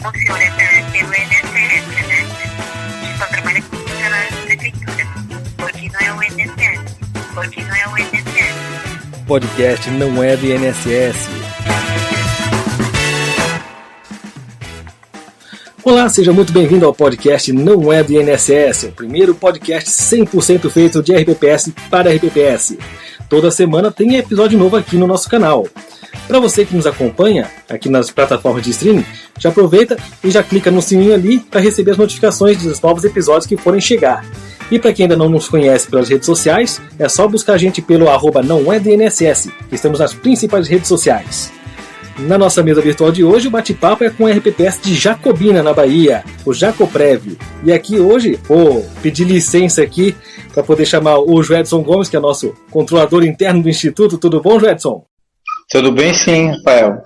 funciona pelo INSS, né? A gente só trabalha com funcionários da prefeitura, porque não é o INSS. Porque não é o INSS. Podcast não é do INSS. Olá, seja muito bem-vindo ao podcast Não é do INSS, o primeiro podcast 100% feito de RPPS para RPPS. Toda semana tem episódio novo aqui no nosso canal. Para você que nos acompanha aqui nas plataformas de streaming, já aproveita e já clica no sininho ali para receber as notificações dos novos episódios que forem chegar. E para quem ainda não nos conhece pelas redes sociais, é só buscar a gente pelo @nãoednss, que estamos nas principais redes sociais. Na nossa mesa virtual de hoje, o bate-papo é com o RPPS de Jacobina, na Bahia, o Jacoprev. E aqui hoje, vou pedir licença aqui para poder chamar o Joedson Gomes, que é nosso controlador interno do Instituto. Tudo bom, Joedson? Tudo bem sim, Rafael.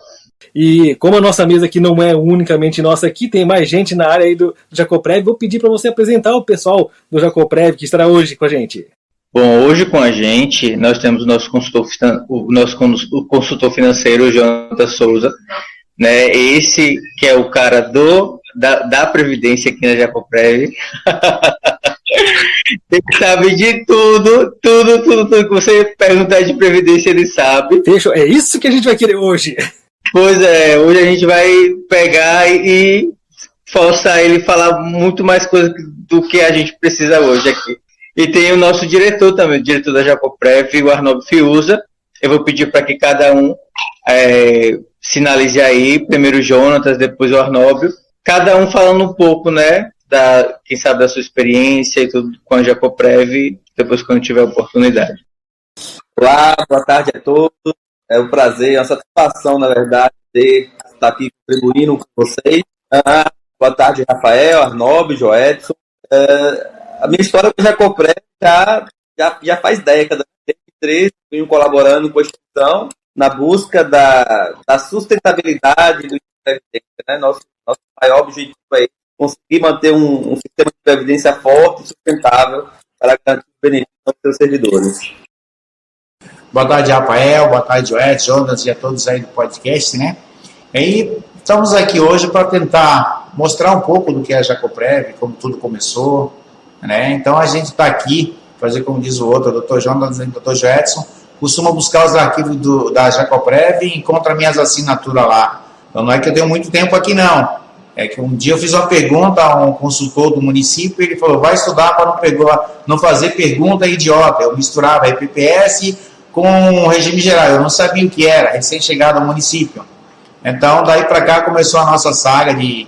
E como a nossa mesa aqui não é unicamente nossa aqui, tem mais gente na área aí do Jacoprev, vou pedir para você apresentar o pessoal do Jacoprev que estará hoje com a gente. Bom, hoje com a gente nós temos o nosso consultor financeiro, o Jonathan Souza, né? Esse que é o cara da Previdência aqui na Jacoprev. Ele sabe de tudo que você perguntar de Previdência, ele sabe. Fechou, é isso que a gente vai querer hoje. Pois é, hoje a gente vai pegar e forçar ele a falar muito mais coisa do que a gente precisa hoje aqui. E tem o nosso diretor também, o diretor da Jacoprev, o Arnóbio Fiuza. Eu vou pedir para que cada um sinalize aí, primeiro o Jonatas, depois o Arnóbio. Cada um falando um pouco, né, quem sabe da sua experiência e tudo com a Jacoprev, depois quando tiver oportunidade. Olá, boa tarde a todos. É um prazer, é uma satisfação, na verdade, de estar aqui contribuindo com vocês. Boa tarde, Rafael, Arnóbio, Joedson. A minha história com a Jacoprev já faz décadas. Desde 2013, venho colaborando com a instituição na busca da sustentabilidade do Previdência, né? Nosso maior objetivo é conseguir manter um sistema de previdência forte e sustentável para garantir os benefícios aos seus servidores. Boa tarde, Rafael. Boa tarde, Joedson, Jonas e a todos aí do podcast, né? E estamos aqui hoje para tentar mostrar um pouco do que é a Jacoprev, como tudo começou, né? Então a gente está aqui, fazer como diz o outro, o Dr. Jonas e o Dr. Joedson, costuma buscar os arquivos da Jacoprev e encontra minhas assinaturas lá. Então não é que eu tenho muito tempo aqui, não. É que um dia eu fiz uma pergunta a um consultor do município e ele falou, vai estudar para não fazer pergunta idiota. Eu misturava RPPS com o regime geral, eu não sabia o que era, recém-chegado ao município. Então, daí para cá começou a nossa saga de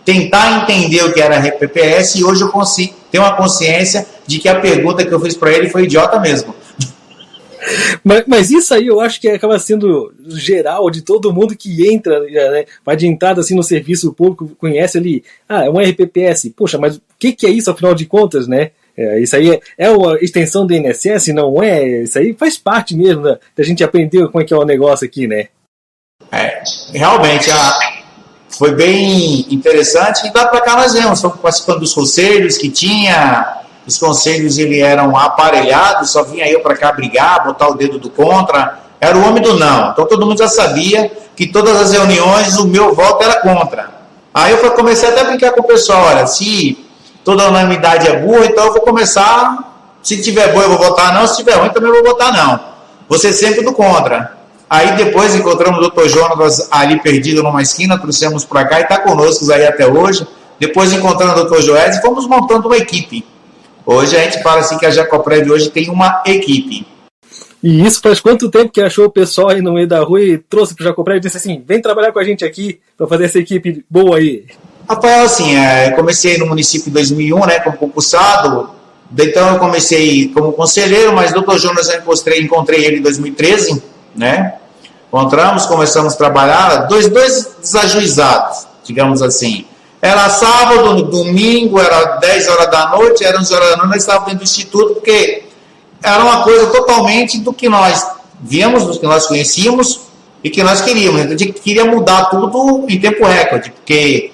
tentar entender o que era RPPS e hoje eu consigo ter uma consciência de que a pergunta que eu fiz para ele foi idiota mesmo. Mas isso aí eu acho que acaba sendo geral de todo mundo que entra, né, vai de entrada assim no serviço público, conhece ali, é um RPPS, poxa, mas o que é isso afinal de contas, né? Isso aí é uma extensão do INSS, não é? Isso aí faz parte mesmo da gente aprender como é que é o negócio aqui, né? Realmente, foi bem interessante e dá para cá nós vemos, estamos participando dos conselhos que tinha, os conselhos eram aparelhados, só vinha eu para cá brigar, botar o dedo do contra, era o homem do não, então todo mundo já sabia que todas as reuniões o meu voto era contra. Aí eu comecei até a brincar com o pessoal, olha, se toda unanimidade é burra, então eu vou começar, se tiver bom eu vou votar não, se tiver ruim também eu vou votar não. Você sempre do contra. Aí depois encontramos o Dr. Jonas ali perdido numa esquina, trouxemos para cá e está conosco aí até hoje. Depois encontrando o Dr. Joedson e fomos montando uma equipe. Hoje a gente fala assim que a Jacoprev hoje tem uma equipe. E isso faz quanto tempo que achou o pessoal aí no meio da rua e trouxe para o Jacoprev e disse assim, vem trabalhar com a gente aqui para fazer essa equipe boa aí? Rafael, assim, eu comecei no município em 2001, né, como concursado, então eu comecei como conselheiro, mas o Dr. Jonas eu encontrei ele em 2013, né, começamos a trabalhar, dois desajuizados, digamos assim, era sábado, domingo, era 10 horas da noite, era 11 horas da noite, nós estávamos dentro do instituto, porque era uma coisa totalmente do que nós víamos, do que nós conhecíamos e que nós queríamos, a gente queria mudar tudo em tempo recorde, porque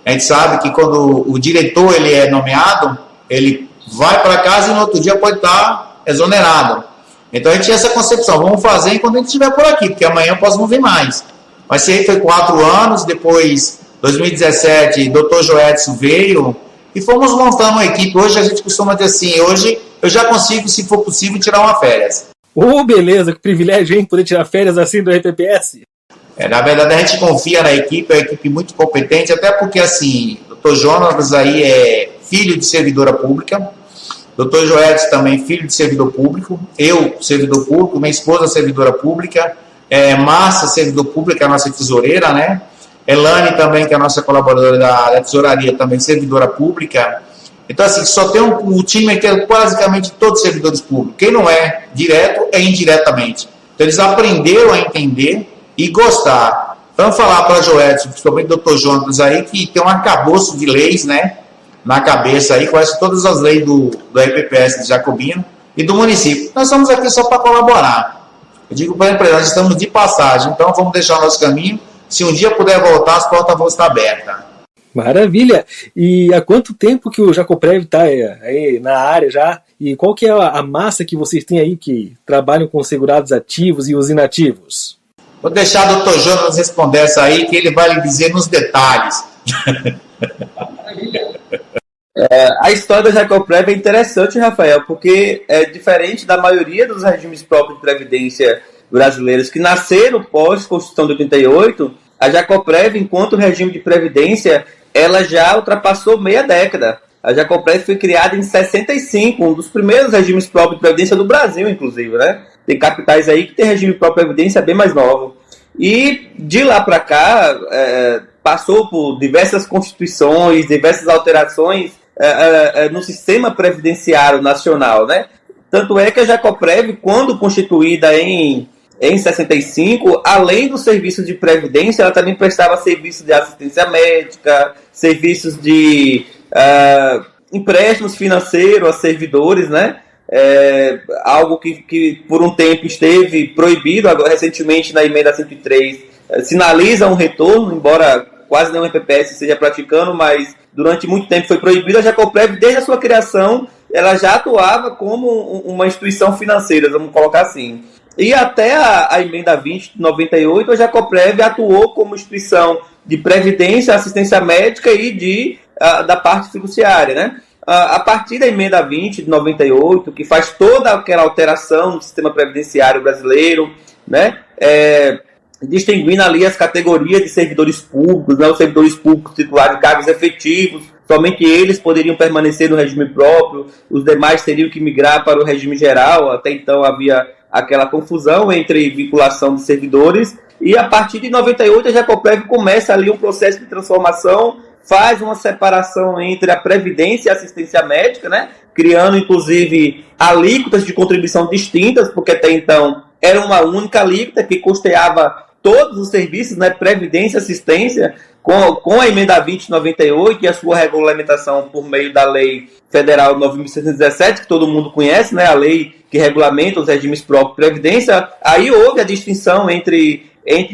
a gente sabe que quando o diretor ele é nomeado, ele vai para casa e no outro dia pode estar exonerado. Então a gente tinha essa concepção, vamos fazer enquanto a gente estiver por aqui, porque amanhã eu posso não vir mais. Mas isso aí foi 4 anos, depois 2017, Dr. Joedson veio e fomos montando uma equipe. Hoje a gente costuma dizer assim, hoje eu já consigo, se for possível, tirar uma férias. Beleza, que privilégio, hein, poder tirar férias assim do RPPS. Na verdade, a gente confia na equipe, é uma equipe muito competente, até porque, assim, Dr. Jonas aí é filho de servidora pública, Dr. Joedson também filho de servidor público, eu, servidor público, minha esposa, servidora pública, Márcia, servidor público, a nossa tesoureira, né? Elane também, que é a nossa colaboradora da tesouraria, também servidora pública. Então, assim, só tem um time que é basicamente todos servidores públicos. Quem não é direto, é indiretamente. Então, eles aprenderam a entender e gostar. Vamos falar para a Joedson, principalmente o Dr. Jonas aí, que tem um arcabouço de leis, né, na cabeça aí, conhece todas as leis do RPPS de Jacobina e do município. Nós estamos aqui só para colaborar. Eu digo para a empresa, nós estamos de passagem, então vamos deixar o nosso caminho. Se um dia puder voltar, as portas vão estar abertas. Maravilha! E há quanto tempo que o Jacoprev está aí na área já? E qual que é a massa que vocês têm aí que trabalham com segurados ativos e os inativos? Vou deixar o Dr. Jonas responder essa aí, que ele vai lhe dizer nos detalhes. A história da Jacoprev é interessante, Rafael, porque é diferente da maioria dos regimes próprios de previdência brasileiros que nasceram pós-Constituição de 88, a Jacoprev, enquanto regime de previdência, ela já ultrapassou meia década. A Jacoprev foi criada em 65, um dos primeiros regimes próprios de previdência do Brasil, inclusive, né? Tem capitais aí que tem regime próprio de previdência bem mais novo. E de lá para cá, passou por diversas constituições, diversas alterações no sistema previdenciário nacional, né? Tanto é que a Jacoprev, quando constituída em 65, além dos serviços de previdência, ela também prestava serviços de assistência médica, serviços de empréstimos financeiros a servidores, né? Algo que por um tempo esteve proibido, agora recentemente na emenda 103 sinaliza um retorno, embora quase nenhum RPPS esteja praticando, mas durante muito tempo foi proibido. A Jacoprev, desde a sua criação, ela já atuava como uma instituição financeira, vamos colocar assim. E até a emenda 20 de 98, a Jacoprev atuou como instituição de previdência, assistência médica e da parte fiduciária, né? A partir da emenda 20 de 98, que faz toda aquela alteração no sistema previdenciário brasileiro, né? Distinguindo ali as categorias de servidores públicos, né? Os servidores públicos titulares de cargos efetivos, somente eles poderiam permanecer no regime próprio, os demais teriam que migrar para o regime geral. Até então havia aquela confusão entre vinculação de servidores, e a partir de 98 a Jacoprev começa ali um processo de transformação, faz uma separação entre a previdência e a assistência médica, né? Criando inclusive alíquotas de contribuição distintas, porque até então era uma única alíquota que custeava todos os serviços, né? Previdência e assistência. Com a emenda 20 de 98 e a sua regulamentação por meio da Lei Federal 9.617, que todo mundo conhece, né? A lei que regulamenta os regimes próprios de previdência, aí houve a distinção entre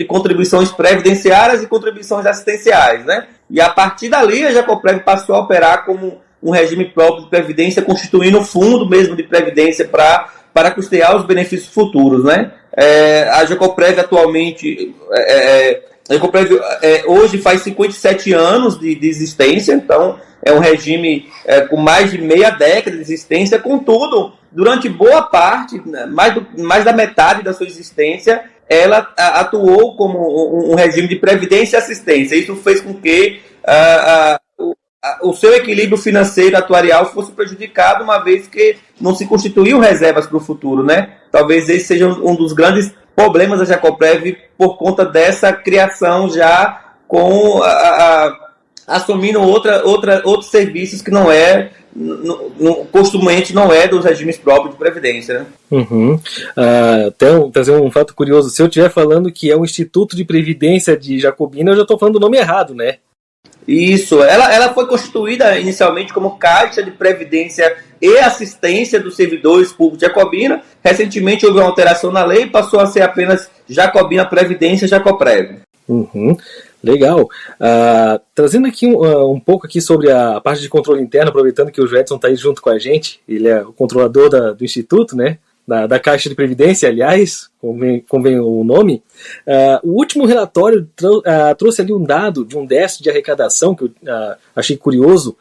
contribuições previdenciárias e contribuições assistenciais, né? E a partir dali a Jacoprev passou a operar como um regime próprio de previdência, constituindo um fundo mesmo de previdência para custear os benefícios futuros, né? A Jacoprev atualmente... A Jacoprev hoje faz 57 anos de existência, então é um regime com mais de meia década de existência. Contudo, durante boa parte, mais da metade da sua existência, ela atuou como um regime de previdência e assistência. Isso fez com que o seu equilíbrio financeiro atuarial fosse prejudicado, uma vez que não se constituíam reservas para o futuro, né? Talvez esse seja um dos grandes problemas da Jacoprev, por conta dessa criação já com assumindo outros serviços que costumeiramente não é dos regimes próprios de previdência, né? Uhum. Até trazer um fato curioso, se eu estiver falando que é um Instituto de Previdência de Jacobina, eu já estou falando o nome errado, né? Isso, ela foi constituída inicialmente como Caixa de Previdência e Assistência dos Servidores Públicos de Jacobina. Recentemente houve uma alteração na lei e passou a ser apenas Jacobina Previdência Jacoprev. Uhum. Legal. Trazendo aqui um pouco aqui sobre a parte de controle interno, aproveitando que o Joedson está aí junto com a gente, ele é o controlador do Instituto, né? da Caixa de Previdência, aliás, convém o nome, o último relatório trouxe ali um dado de um déficit de arrecadação, que eu achei curioso,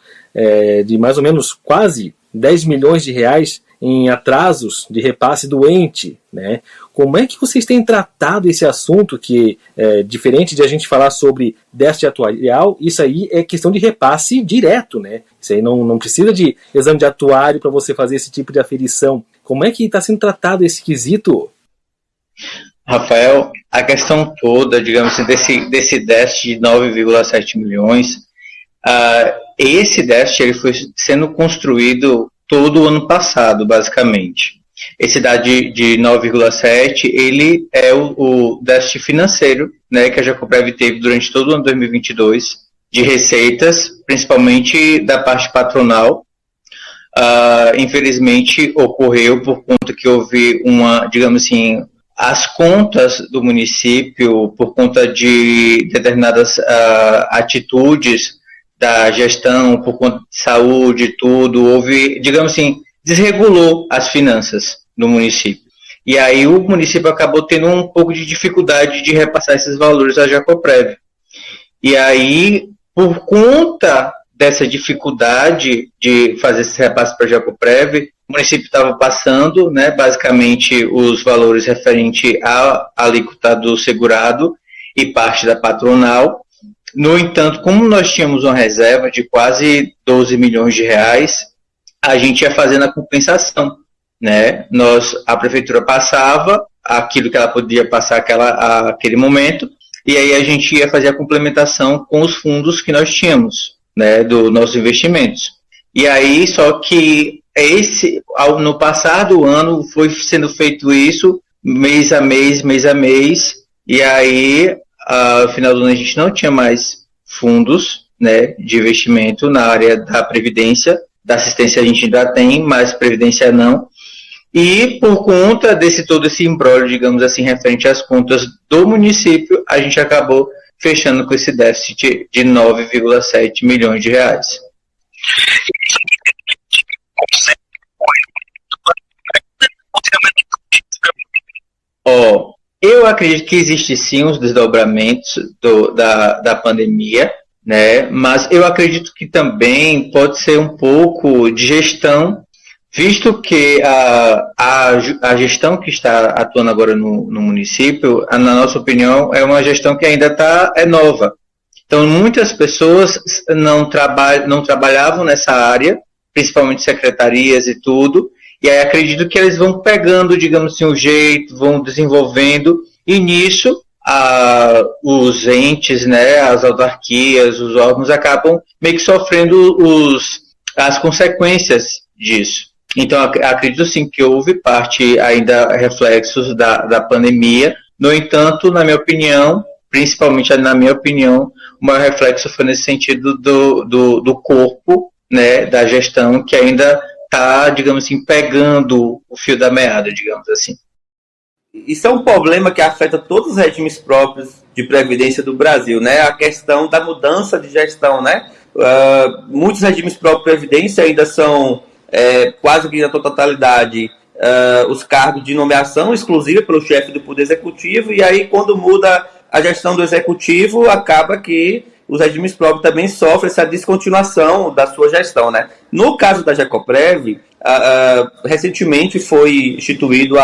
de mais ou menos quase 10 milhões de reais em atrasos de repasse do ente, né? Como é que vocês têm tratado esse assunto, que diferente de a gente falar sobre déficit atuarial, isso aí é questão de repasse direto, né? Isso aí não precisa de exame de atuário para você fazer esse tipo de aferição. Como é que está sendo tratado esse quesito? Rafael, a questão toda, digamos assim, desse déficit de 9,7 milhões, esse déficit ele foi sendo construído todo o ano passado, basicamente. Esse dado de 9,7, ele é o déficit financeiro, né, que a Jacoprev teve durante todo o ano 2022, de receitas, principalmente da parte patronal. Infelizmente, ocorreu por conta que houve digamos assim, as contas do município, por conta de determinadas atitudes da gestão, por conta de saúde, tudo, houve, digamos assim, desregulou as finanças do município. E aí o município acabou tendo um pouco de dificuldade de repassar esses valores à Jacoprev. E aí, por conta dessa dificuldade de fazer esse repasse para a Jacoprev, o município estava passando, né, basicamente, os valores referentes à alíquota do segurado e parte da patronal. No entanto, como nós tínhamos uma reserva de quase 12 milhões de reais, a gente ia fazendo a compensação, né? A prefeitura passava aquilo que ela podia passar aquele momento, e aí a gente ia fazer a complementação com os fundos que nós tínhamos, né, dos nossos investimentos. E aí, só que no passar do ano, foi sendo feito isso mês a mês, e aí, no final do ano, a gente não tinha mais fundos, né, de investimento na área da Previdência. Da assistência a gente ainda tem, mas Previdência não. E por conta todo esse imbróglio, digamos assim, referente às contas do município, a gente acabou fechando com esse déficit de 9,7 milhões de reais. Eu acredito que existe sim os desdobramentos da pandemia, né? Mas eu acredito que também pode ser um pouco de gestão, visto que a gestão que está atuando agora no município, na nossa opinião, é uma gestão que ainda é nova. Então, muitas pessoas não trabalhavam nessa área, principalmente secretarias e tudo, e aí acredito que eles vão pegando, digamos assim, o jeito, vão desenvolvendo, e nisso os entes, né, as autarquias, os órgãos acabam meio que sofrendo as consequências disso. Então, acredito sim que houve parte ainda reflexos da pandemia. No entanto, na minha opinião, principalmente na minha opinião, o maior reflexo foi nesse sentido do corpo, né, da gestão, que ainda está, digamos assim, pegando o fio da meada, digamos assim. Isso é um problema que afeta todos os regimes próprios de previdência do Brasil, né? A questão da mudança de gestão, né? Muitos regimes próprios de previdência ainda são quase que na totalidade os cargos de nomeação exclusiva pelo chefe do Poder Executivo, e aí quando muda a gestão do Executivo, acaba que os regimes próprios também sofrem essa descontinuação da sua gestão, né? No caso da Jacoprev, recentemente foi instituído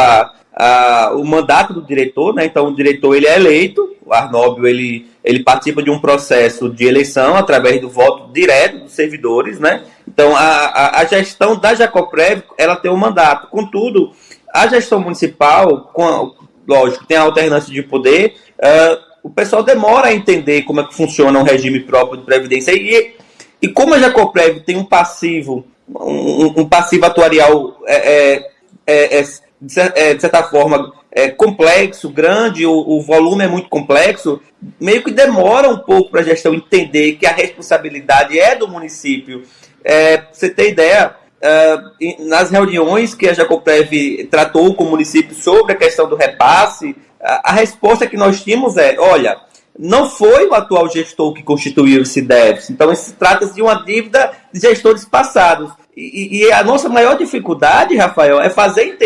o mandato do diretor, né? Então o diretor ele é eleito, o Arnóbio ele participa de um processo de eleição através do voto direto dos servidores, né? Então a gestão da Jacoprev ela tem um mandato. Contudo, a gestão municipal, lógico, tem a alternância de poder, o pessoal demora a entender como é que funciona um regime próprio de previdência, e como a Jacoprev tem um passivo atuarial de certa forma complexo, grande, o volume é muito complexo, meio que demora um pouco para a gestão entender que a responsabilidade é do município. Pra você ter ideia, nas reuniões que a Jacoprev tratou com o município sobre a questão do repasse, a resposta que nós tínhamos olha, não foi o atual gestor que constituiu esse déficit, então isso trata-se de uma dívida de gestores passados. E a nossa maior dificuldade, Rafael, é fazer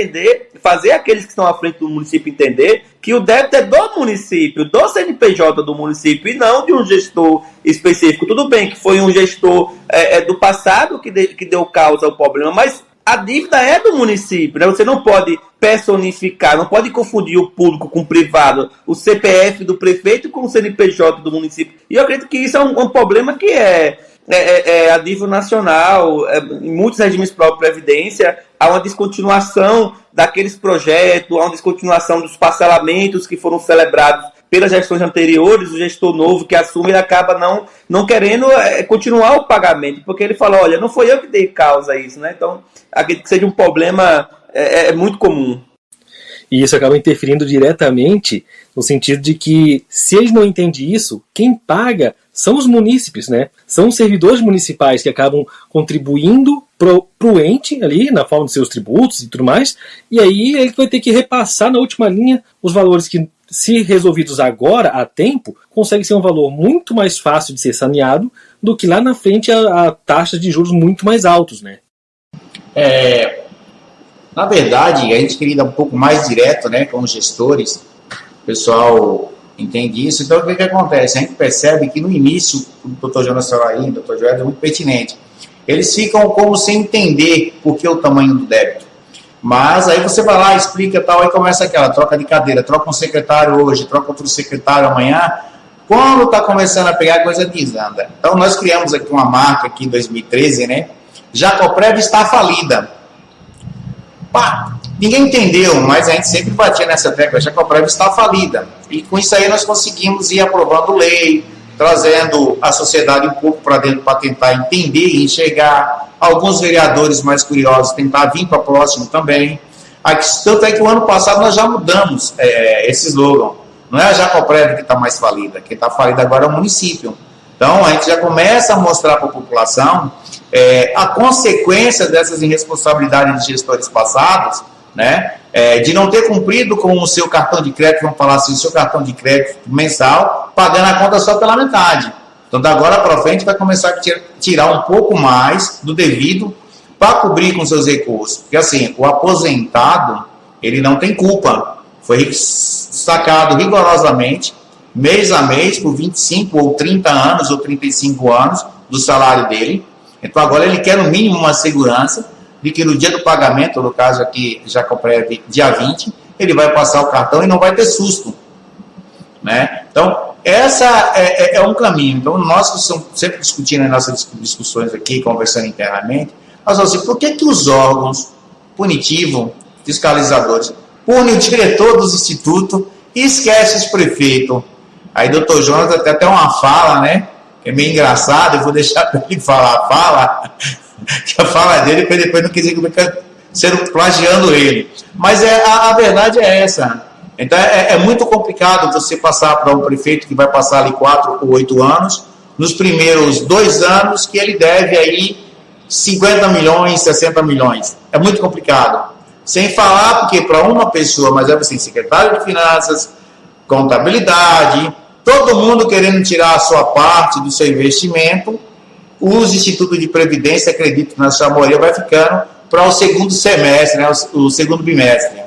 aqueles que estão à frente do município entender que o débito é do município, do CNPJ do município, e não de um gestor específico. Tudo bem que foi um gestor do passado que deu causa ao problema, mas a dívida é do município, né? Você não pode personificar, não pode confundir o público com o privado, o CPF do prefeito com o CNPJ do município. E eu acredito que isso é um problema que é a nível nacional. Em muitos regimes próprios de previdência, há uma descontinuação daqueles projetos, há uma descontinuação dos parcelamentos que foram celebrados pelas gestões anteriores. O gestor novo que assume, ele acaba não querendo continuar o pagamento, porque ele fala, olha, não foi eu que dei causa a isso, né? Então, acredito que seja um problema muito comum. E isso acaba interferindo diretamente no sentido de que, se eles não entendem isso, quem paga são os munícipes, né? São os servidores municipais que acabam contribuindo pro ente ali, na forma de seus tributos e tudo mais, e aí ele vai ter que repassar na última linha os valores que, se resolvidos agora, a tempo, consegue ser um valor muito mais fácil de ser saneado do que lá na frente a taxas de juros muito mais altos, né? Na verdade, a gente queria ir um pouco mais direto, né, com os gestores. O pessoal entende isso. Então, o que acontece? A gente percebe que no início, o doutor Jonas Soraí, o doutor Joel, é muito pertinente. Eles ficam como sem entender por que o tamanho do débito. Mas aí você vai lá, explica tal, aí começa aquela troca de cadeira, troca um secretário hoje, troca outro secretário amanhã. Quando está começando a pegar, a coisa desanda. Então, nós criamos aqui uma marca aqui em 2013, né? Jacoprev está falida. Ninguém entendeu, mas a gente sempre batia nessa tecla, a Jacoprev está falida. E com isso aí nós conseguimos ir aprovando lei, trazendo a sociedade um pouco para dentro para tentar entender e enxergar. Alguns vereadores mais curiosos tentar vir para próximo também. Tanto é que o ano passado nós já mudamos esse slogan. Não é a Jacoprev que está mais falida, quem está falida agora é o município. Então a gente já começa a mostrar para a população a consequência dessas irresponsabilidades de gestores passados, né, de não ter cumprido com o seu cartão de crédito, vamos falar assim, o seu cartão de crédito mensal, pagando a conta só pela metade. Então, da agora para frente, vai começar a tirar um pouco mais do devido para cobrir com seus recursos. Porque, assim, o aposentado, ele não tem culpa. Foi sacado rigorosamente, mês a mês, por 25 ou 30 anos ou 35 anos do salário dele. Então, agora ele quer, no mínimo, uma segurança de que no dia do pagamento, no caso aqui, Jacoprev, dia 20, ele vai passar o cartão e não vai ter susto, né? Então, essa é um caminho. Então, nós que estamos sempre discutindo as nossas discussões aqui, conversando internamente, nós vamos dizer, por que os órgãos punitivos, fiscalizadores, punem o diretor dos institutos e esquece os prefeitos? Aí, doutor Jonas até uma fala, né? Que é meio engraçado, eu vou deixar para ele falar a fala, que a fala dele, para depois não quiser que fica sendo plagiando ele. Mas a verdade é essa. Então é muito complicado você passar para um prefeito que vai passar ali 4 ou 8 anos, nos primeiros 2 anos que ele deve aí 50 milhões, 60 milhões. É muito complicado. Sem falar, porque para uma pessoa, mas é assim, secretário de Finanças, contabilidade, todo mundo querendo tirar a sua parte do seu investimento, os institutos de previdência, acredito que na sua maioria, vai ficando para o segundo semestre, né, o segundo bimestre.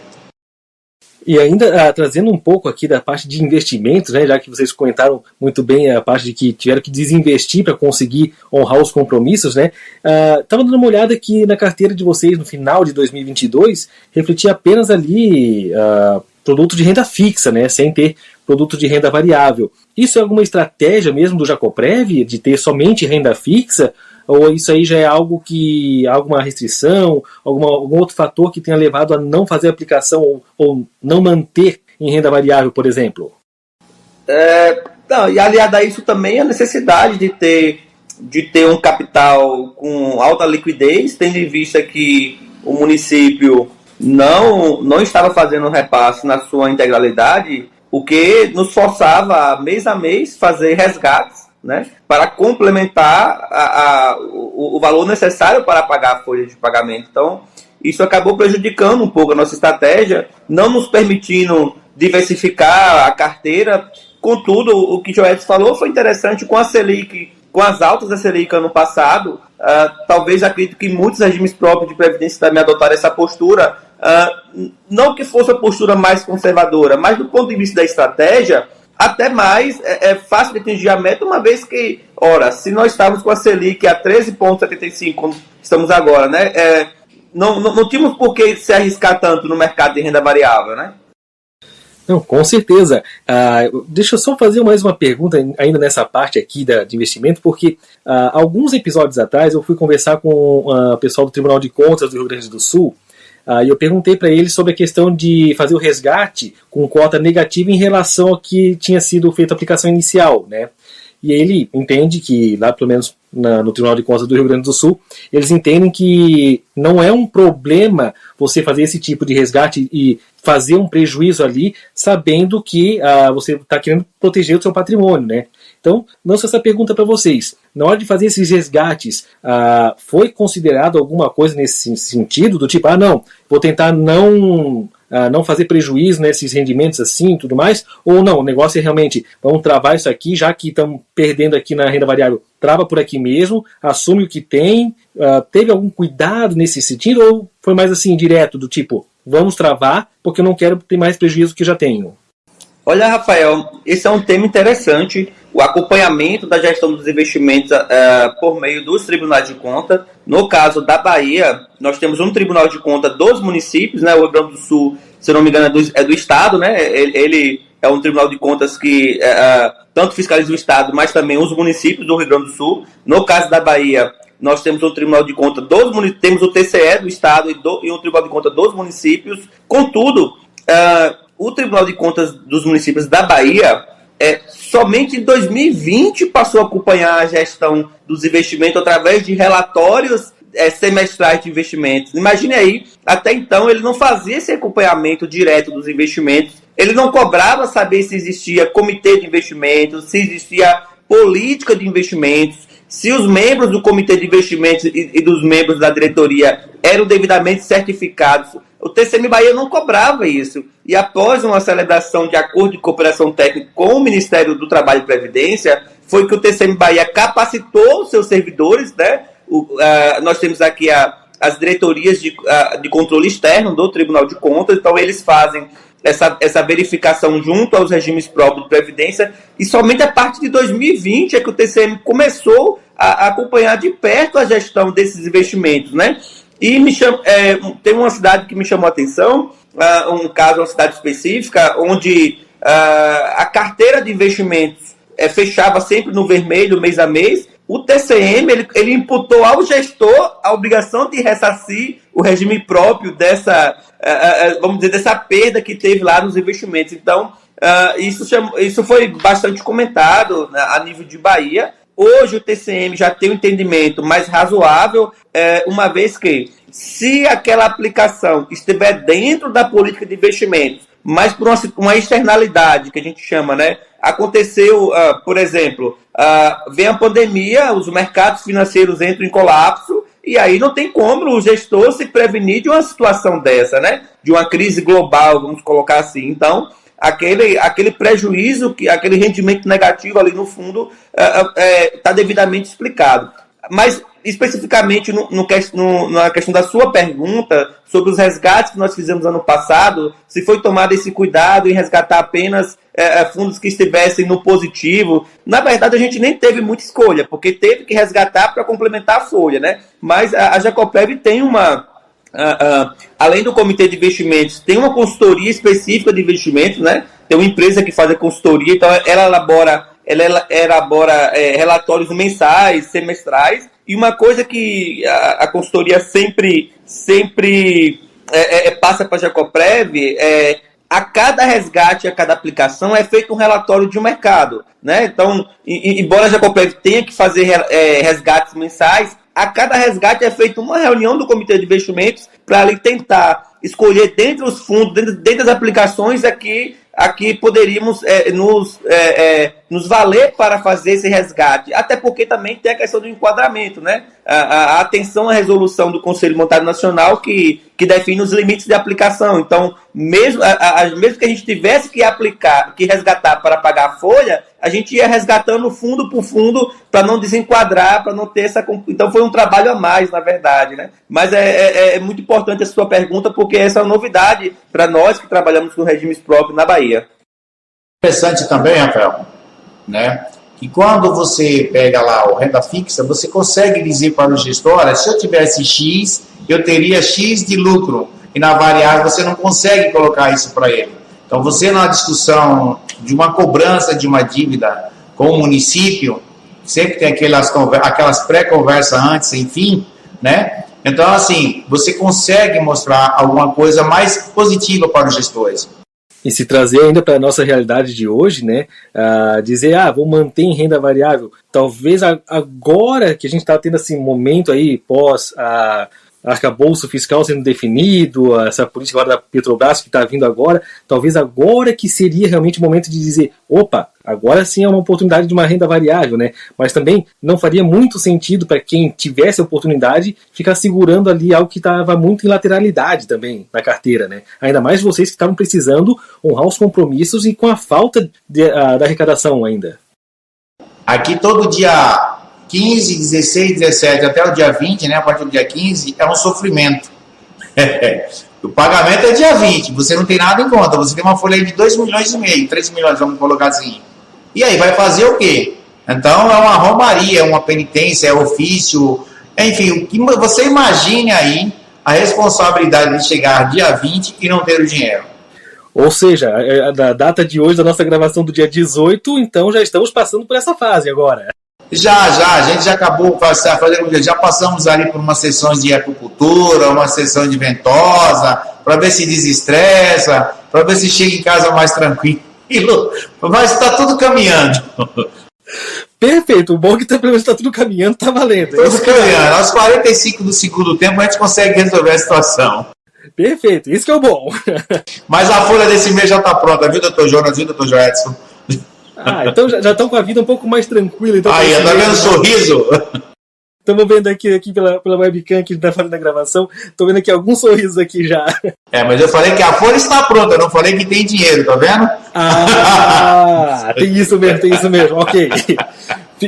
E ainda trazendo um pouco aqui da parte de investimentos, né, já que vocês comentaram muito bem a parte de que tiveram que desinvestir para conseguir honrar os compromissos, né, estava dando uma olhada aqui na carteira de vocês no final de 2022, refletia apenas ali produto de renda fixa, né, sem ter produto de renda variável. Isso é alguma estratégia mesmo do Jacoprev, de ter somente renda fixa? Ou isso aí já é algo que, alguma restrição, algum outro fator que tenha levado a não fazer aplicação ou não manter em renda variável, por exemplo? Não, e aliado a isso também a necessidade de ter um capital com alta liquidez, tendo em vista que o município não estava fazendo repasse na sua integralidade, o que nos forçava a mês fazer resgates, né, para complementar o valor necessário para pagar a folha de pagamento. Então, isso acabou prejudicando um pouco a nossa estratégia, não nos permitindo diversificar a carteira. Contudo, o que Joelis falou foi interessante. Com a Selic, com as altas da Selic ano passado, talvez acredito que muitos regimes próprios de previdência também adotaram essa postura, não que fosse a postura mais conservadora, mas do ponto de vista da estratégia, até mais fácil de atingir a meta, uma vez que, ora, se nós estávamos com a Selic a 13,75, como estamos agora, né, não tínhamos por que se arriscar tanto no mercado de renda variável, né? Não, com certeza. Deixa eu só fazer mais uma pergunta ainda nessa parte aqui de investimento, porque alguns episódios atrás eu fui conversar com o pessoal do Tribunal de Contas do Rio Grande do Sul, e eu perguntei para eles sobre a questão de fazer o resgate com cota negativa em relação ao que tinha sido feita a aplicação inicial, né? E ele entende que, lá pelo menos no Tribunal de Contas do Rio Grande do Sul, eles entendem que não é um problema você fazer esse tipo de resgate e fazer um prejuízo ali, sabendo que você está querendo proteger o seu patrimônio, né? Então, lanço essa pergunta para vocês. Na hora de fazer esses resgates, foi considerado alguma coisa nesse sentido? Do tipo, não, vou tentar não fazer prejuízo nesses rendimentos assim e tudo mais? Ou não, o negócio é realmente, vamos travar isso aqui, já que estamos perdendo aqui na renda variável, trava por aqui mesmo, assume o que tem. Teve algum cuidado nesse sentido? Ou foi mais assim, direto, do tipo, vamos travar, porque eu não quero ter mais prejuízo que já tenho? Olha, Rafael, esse é um tema interessante, o acompanhamento da gestão dos investimentos por meio dos tribunais de conta. No caso da Bahia, nós temos um tribunal de conta dos municípios, né? O Rio Grande do Sul, se eu não me engano, é do Estado, né? Ele é um tribunal de contas que tanto fiscaliza o Estado, mas também os municípios do Rio Grande do Sul. No caso da Bahia, nós temos um tribunal de conta dos municípios, temos o TCE do Estado e um tribunal de conta dos municípios. Contudo, o Tribunal de Contas dos Municípios da Bahia somente em 2020 passou a acompanhar a gestão dos investimentos através de relatórios semestrais de investimentos. Imagine aí, até então ele não fazia esse acompanhamento direto dos investimentos, ele não cobrava saber se existia comitê de investimentos, se existia política de investimentos, se os membros do comitê de investimentos e dos membros da diretoria eram devidamente certificados. O TCM Bahia não cobrava isso. E após uma celebração de acordo de cooperação técnica com o Ministério do Trabalho e Previdência, foi que o TCM Bahia capacitou os seus servidores, né? Nós temos aqui as diretorias de controle externo do Tribunal de Contas, então eles fazem essa verificação junto aos regimes próprios de Previdência, e somente a partir de 2020 é que o TCM começou a acompanhar de perto a gestão desses investimentos, né? E tem uma cidade que me chamou a atenção, um caso, uma cidade específica, onde a carteira de investimentos fechava sempre no vermelho mês a mês. O TCM ele imputou ao gestor a obrigação de ressarcir o regime próprio dessa perda que teve lá nos investimentos. Então, isso foi bastante comentado, né, a nível de Bahia. Hoje o TCM já tem um entendimento mais razoável, uma vez que, se aquela aplicação estiver dentro da política de investimentos, mas por uma externalidade que a gente chama, né? Aconteceu, por exemplo, vem a pandemia, os mercados financeiros entram em colapso, e aí não tem como o gestor se prevenir de uma situação dessa, né? De uma crise global, vamos colocar assim. Então, aquele prejuízo, aquele rendimento negativo ali no fundo está devidamente explicado. Mas, especificamente na questão da sua pergunta sobre os resgates que nós fizemos ano passado, se foi tomado esse cuidado em resgatar apenas fundos que estivessem no positivo, na verdade a gente nem teve muita escolha, porque teve que resgatar para complementar a folha, né? Mas a Jacoprev tem além do comitê de investimentos, tem uma consultoria específica de investimentos, né? Tem uma empresa que faz a consultoria, então ela elabora relatórios mensais, semestrais, e uma coisa que a consultoria sempre passa para a Jacoprev a cada resgate, a cada aplicação é feito um relatório de um mercado, né? Então, embora a Jacoprev tenha que fazer resgates mensais, a cada resgate é feita uma reunião do comitê de investimentos para ali tentar escolher dentre os fundos, dentro das aplicações aqui poderíamos nos nos valer para fazer esse resgate, até porque também tem a questão do enquadramento, né? A atenção à resolução do Conselho Monetário Nacional que define os limites de aplicação. Então, mesmo que a gente tivesse que resgatar para pagar a folha, a gente ia resgatando fundo por fundo para não desenquadrar, para não ter essa... Então, foi um trabalho a mais, na verdade, né? Mas é muito importante essa sua pergunta, porque essa é uma novidade para nós que trabalhamos com regimes próprios na Bahia. Interessante também, Rafael, né? Que quando você pega lá o renda fixa, você consegue dizer para o gestor, olha, se eu tivesse X, eu teria X de lucro. E na variável você não consegue colocar isso para ele. Então você na discussão de uma cobrança de uma dívida com o município, sempre tem aquelas pré-conversas antes, enfim, né? Então assim, você consegue mostrar alguma coisa mais positiva para os gestores. E se trazer ainda para a nossa realidade de hoje, né, dizer, vou manter em renda variável, talvez agora que a gente está tendo esse momento aí, pós arcabouço fiscal sendo definido, essa política agora da Petrobras que está vindo agora, talvez agora que seria realmente o momento de dizer, opa, agora sim é uma oportunidade de uma renda variável, né? Mas também não faria muito sentido para quem tivesse a oportunidade ficar segurando ali algo que estava muito em lateralidade também na carteira, né? Ainda mais vocês que estavam precisando honrar os compromissos e com a falta da arrecadação ainda. Aqui todo dia 15, 16, 17 até o dia 20, né, a partir do dia 15, é um sofrimento. O pagamento é dia 20, você não tem nada em conta, você tem uma folha de 2,5 milhões, 3 milhões, vamos colocar assim. E aí, vai fazer o quê? Então, é uma romaria, é uma penitência, é ofício, enfim, o que você imagine aí a responsabilidade de chegar dia 20 e não ter o dinheiro. Ou seja, a data de hoje, da nossa gravação do dia 18, então já estamos passando por essa fase agora. Já, a gente já acabou fazendo, já passamos ali por umas sessões de acupuntura, uma sessão de ventosa, para ver se desestressa, para ver se chega em casa mais tranquilo, mas está tudo caminhando. Perfeito, o bom é que pelo menos está tudo caminhando, está valendo. Tudo caminhando, aos 45 do segundo tempo a gente consegue resolver a situação. Perfeito, isso que é o bom. Mas a folha desse mês já está pronta, viu, doutor Jonas, viu, doutor Joedson? Então já estão com a vida um pouco mais tranquila. Então, aí, tá vendo o sorriso? Estamos vendo aqui pela webcam que está fazendo a gravação. Estou vendo aqui alguns sorrisos aqui já. Mas eu falei que a folha está pronta, eu não falei que tem dinheiro, tá vendo? Tem isso mesmo, ok.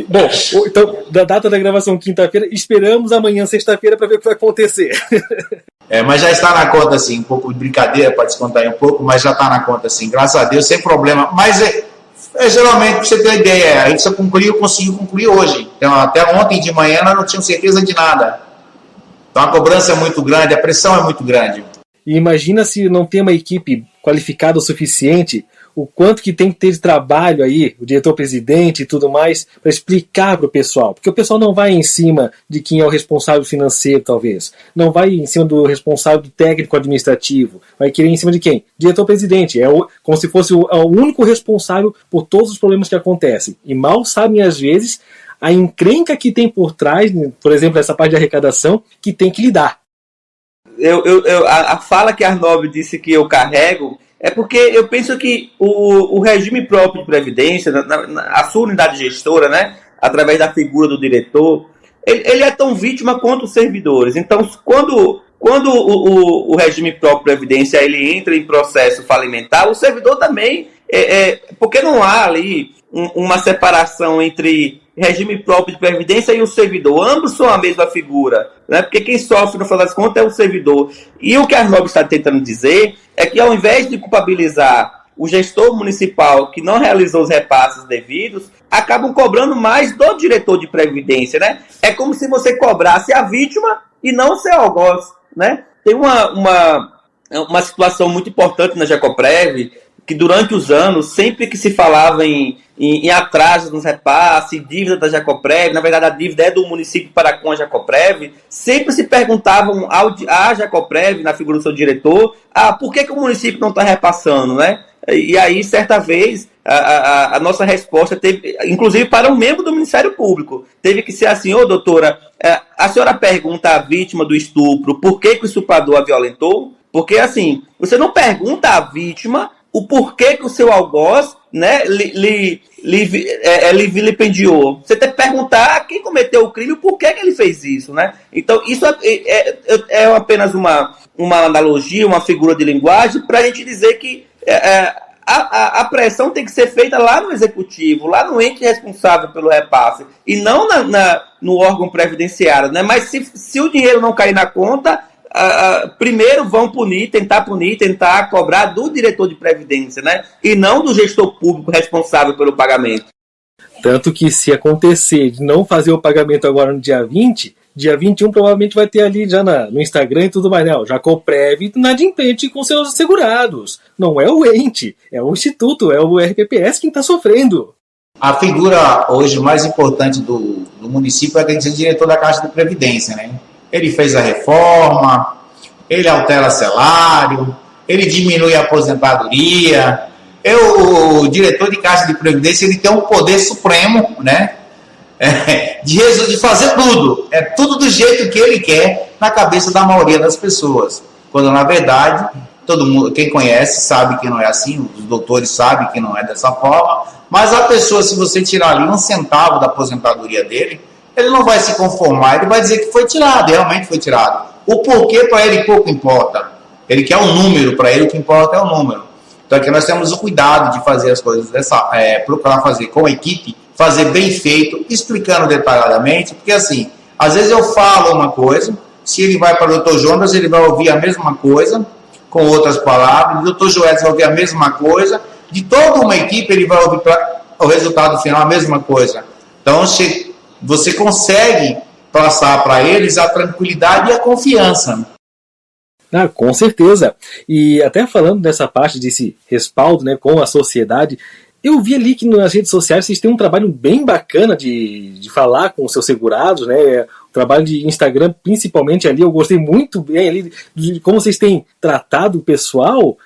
Bom, então, da data da gravação quinta-feira, esperamos amanhã, sexta-feira, para ver o que vai acontecer. Mas já está na conta, assim, um pouco de brincadeira, para descontar aí um pouco, mas já está na conta, assim, graças a Deus, sem problema. Mas geralmente, para você ter uma ideia, a gente só conseguiu concluir hoje. Então, até ontem de manhã nós não tínhamos certeza de nada. Então a cobrança é muito grande, a pressão é muito grande. E imagina se não tem uma equipe qualificada o suficiente, o quanto que tem que ter de trabalho aí, o diretor-presidente e tudo mais, para explicar para o pessoal. Porque o pessoal não vai em cima de quem é o responsável financeiro, talvez. Não vai em cima do responsável do técnico-administrativo. Vai querer em cima de quem? Diretor-presidente. Como se fosse o único responsável por todos os problemas que acontecem. E mal sabem, às vezes, a encrenca que tem por trás, por exemplo, essa parte de arrecadação, que tem que lidar. A fala que Arnaldo disse que eu carrego é porque eu penso que o regime próprio de previdência, a sua unidade gestora, né, através da figura do diretor, ele é tão vítima quanto os servidores. Então, quando o regime próprio de previdência ele entra em processo falimentar, o servidor também, porque não há ali uma separação entre regime próprio de previdência e o servidor. Ambos são a mesma figura, né? Porque quem sofre, no final das contas, é o servidor. E o que a Arnaldo está tentando dizer é que, ao invés de culpabilizar o gestor municipal que não realizou os repasses devidos, acabam cobrando mais do diretor de previdência, né? É como se você cobrasse a vítima e não o seu algoz, né? Tem uma situação muito importante na Jacoprev, que durante os anos, sempre que se falava em atraso nos repasses, dívida da Jacoprev, na verdade a dívida é do município para com a Jacoprev, sempre se perguntavam à Jacoprev, na figura do seu diretor, por que o município não está repassando, né? E aí, certa vez, a nossa resposta teve, inclusive para um membro do Ministério Público, teve que ser assim: doutora, a senhora pergunta à vítima do estupro por que o estuprador a violentou? Porque, assim, você não pergunta à vítima o porquê que o seu algoz né, lhe vilipendiou. Você tem que perguntar quem cometeu o crime, por que ele fez isso, né? Então, isso é apenas uma analogia, uma figura de linguagem para a gente dizer que a pressão tem que ser feita lá no executivo, lá no ente responsável pelo repasse, e não no órgão previdenciário, né? Mas se o dinheiro não cair na conta, primeiro vão tentar cobrar do diretor de previdência, né? E não do gestor público responsável pelo pagamento. Tanto que se acontecer de não fazer o pagamento agora no dia 20, dia 21 provavelmente vai ter ali já no Instagram e tudo mais, né? O Jacoprev inadimplente com seus segurados. Não é o ente, é o Instituto, é o RPPS quem está sofrendo. A figura hoje mais importante do município tem que ser o diretor da Caixa de Previdência, né? Ele fez a reforma, ele altera salário, ele diminui a aposentadoria. O diretor de Caixa de Previdência, ele tem um poder supremo, né? De fazer tudo. É tudo do jeito que ele quer na cabeça da maioria das pessoas. Quando, na verdade, todo mundo, quem conhece, sabe que não é assim, os doutores sabem que não é dessa forma, mas a pessoa, se você tirar ali 1 centavo da aposentadoria dele, ele não vai se conformar, ele vai dizer que foi tirado, realmente foi tirado. O porquê para ele pouco importa. Ele quer um número, para ele o que importa é o número. Então aqui nós temos o cuidado de fazer as coisas procurar fazer com a equipe, fazer bem feito, explicando detalhadamente, porque assim, às vezes eu falo uma coisa, se ele vai para o Dr. Jonas, ele vai ouvir a mesma coisa, com outras palavras, o Dr. Joés vai ouvir a mesma coisa, de toda uma equipe ele vai ouvir o resultado final a mesma coisa. Então você consegue passar para eles a tranquilidade e a confiança. Com certeza. E até falando dessa parte desse respaldo, né, com a sociedade, eu vi ali que nas redes sociais vocês têm um trabalho bem bacana de falar com os seus segurados, né? O trabalho de Instagram, principalmente ali, eu gostei muito bem ali de como vocês têm tratado o pessoal.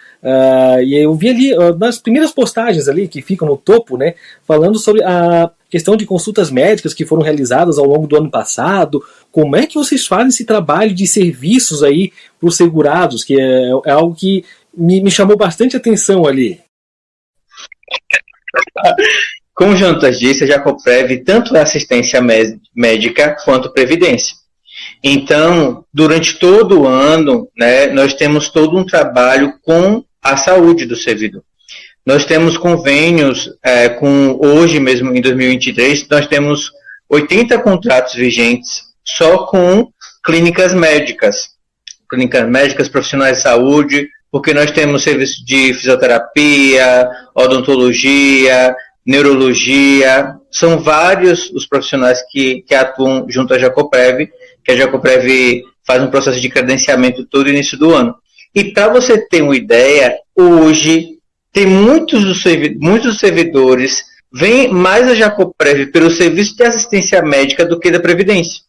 E eu vi ali nas primeiras postagens ali que ficam no topo, né, falando sobre a questão de consultas médicas que foram realizadas ao longo do ano passado. Como é que vocês fazem esse trabalho de serviços aí para os segurados, que é algo que me chamou bastante atenção ali? Como o Jonatas disse, a Jacoprev tanto é assistência médica quanto previdência. Então, durante todo o ano, né, nós temos todo um trabalho com a saúde do servidor. Nós temos convênios, hoje mesmo, em 2023, nós temos 80 contratos vigentes só com clínicas médicas, profissionais de saúde, porque nós temos serviço de fisioterapia, odontologia, neurologia, são vários os profissionais que atuam junto à Jacoprev, que a Jacoprev faz um processo de credenciamento todo início do ano. E para você ter uma ideia, hoje tem muitos dos servidores veem mais a Jacoprev pelo serviço de assistência médica do que da Previdência.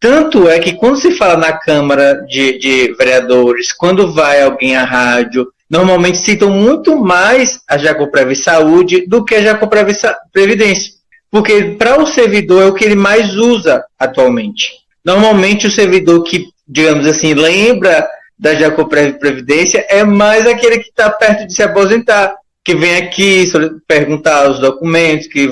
Tanto é que quando se fala na Câmara de Vereadores, quando vai alguém à rádio, normalmente citam muito mais a Jacoprev Saúde do que a Jacoprev Previdência. Porque para o servidor é o que ele mais usa atualmente. Normalmente o servidor que, digamos assim, lembra da Jacoprev Previdência é mais aquele que está perto de se aposentar, que vem aqui perguntar os documentos que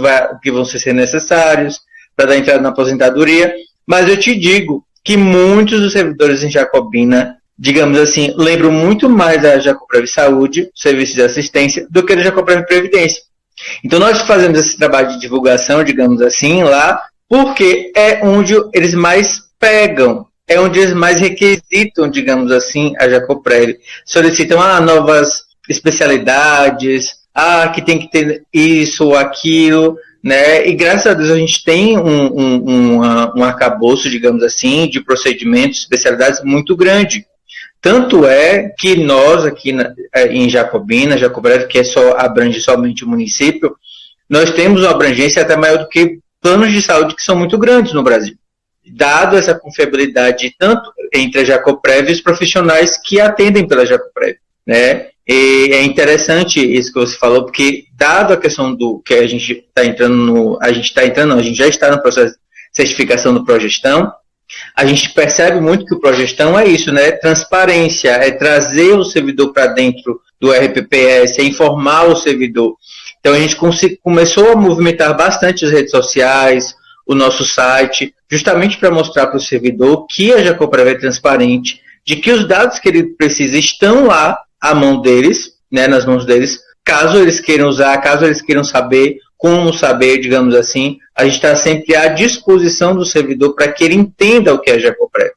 vão ser necessários para dar entrada na aposentadoria. Mas eu te digo que muitos dos servidores em Jacobina, digamos assim, lembram muito mais da Jacoprev Saúde, serviço de assistência, do que da Jacoprev Previdência. Então nós fazemos esse trabalho de divulgação, digamos assim, lá, porque é onde eles mais pegam, é onde eles mais requisitam, digamos assim, a Jacoprev. Solicitam novas especialidades, que tem que ter isso ou aquilo, né? E graças a Deus a gente tem um arcabouço, digamos assim, de procedimentos, especialidades muito grande. Tanto é que nós aqui em Jacobina, Jacoprev, que abrange somente o município, nós temos uma abrangência até maior do que planos de saúde que são muito grandes no Brasil. Dado essa confiabilidade tanto entre a Jacoprev e os profissionais que atendem pela Jacoprev, né? E é interessante isso que você falou, porque dado a questão do que a gente já está no processo de certificação do Progestão, a gente percebe muito que o Progestão é isso, né? Transparência, é trazer o servidor para dentro do RPPS, é informar o servidor. Então a gente começou a movimentar bastante as redes sociais, o nosso site, justamente para mostrar para o servidor que a Jacoprev é transparente, de que os dados que ele precisa estão lá à mão deles, né, nas mãos deles, caso eles queiram usar, caso eles queiram saber, como saber, digamos assim, a gente está sempre à disposição do servidor para que ele entenda o que é a Jacoprev.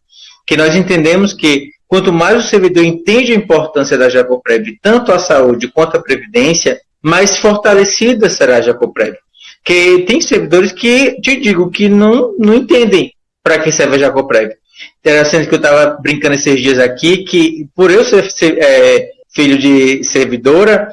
Que nós entendemos que quanto mais o servidor entende a importância da Jacoprev, tanto a saúde quanto a previdência, mais fortalecida será a Jacoprev. Porque tem servidores que, te digo, que não entendem para que serve a Jacoprev. Interessante que eu estava brincando esses dias aqui, que por eu ser filho de servidora,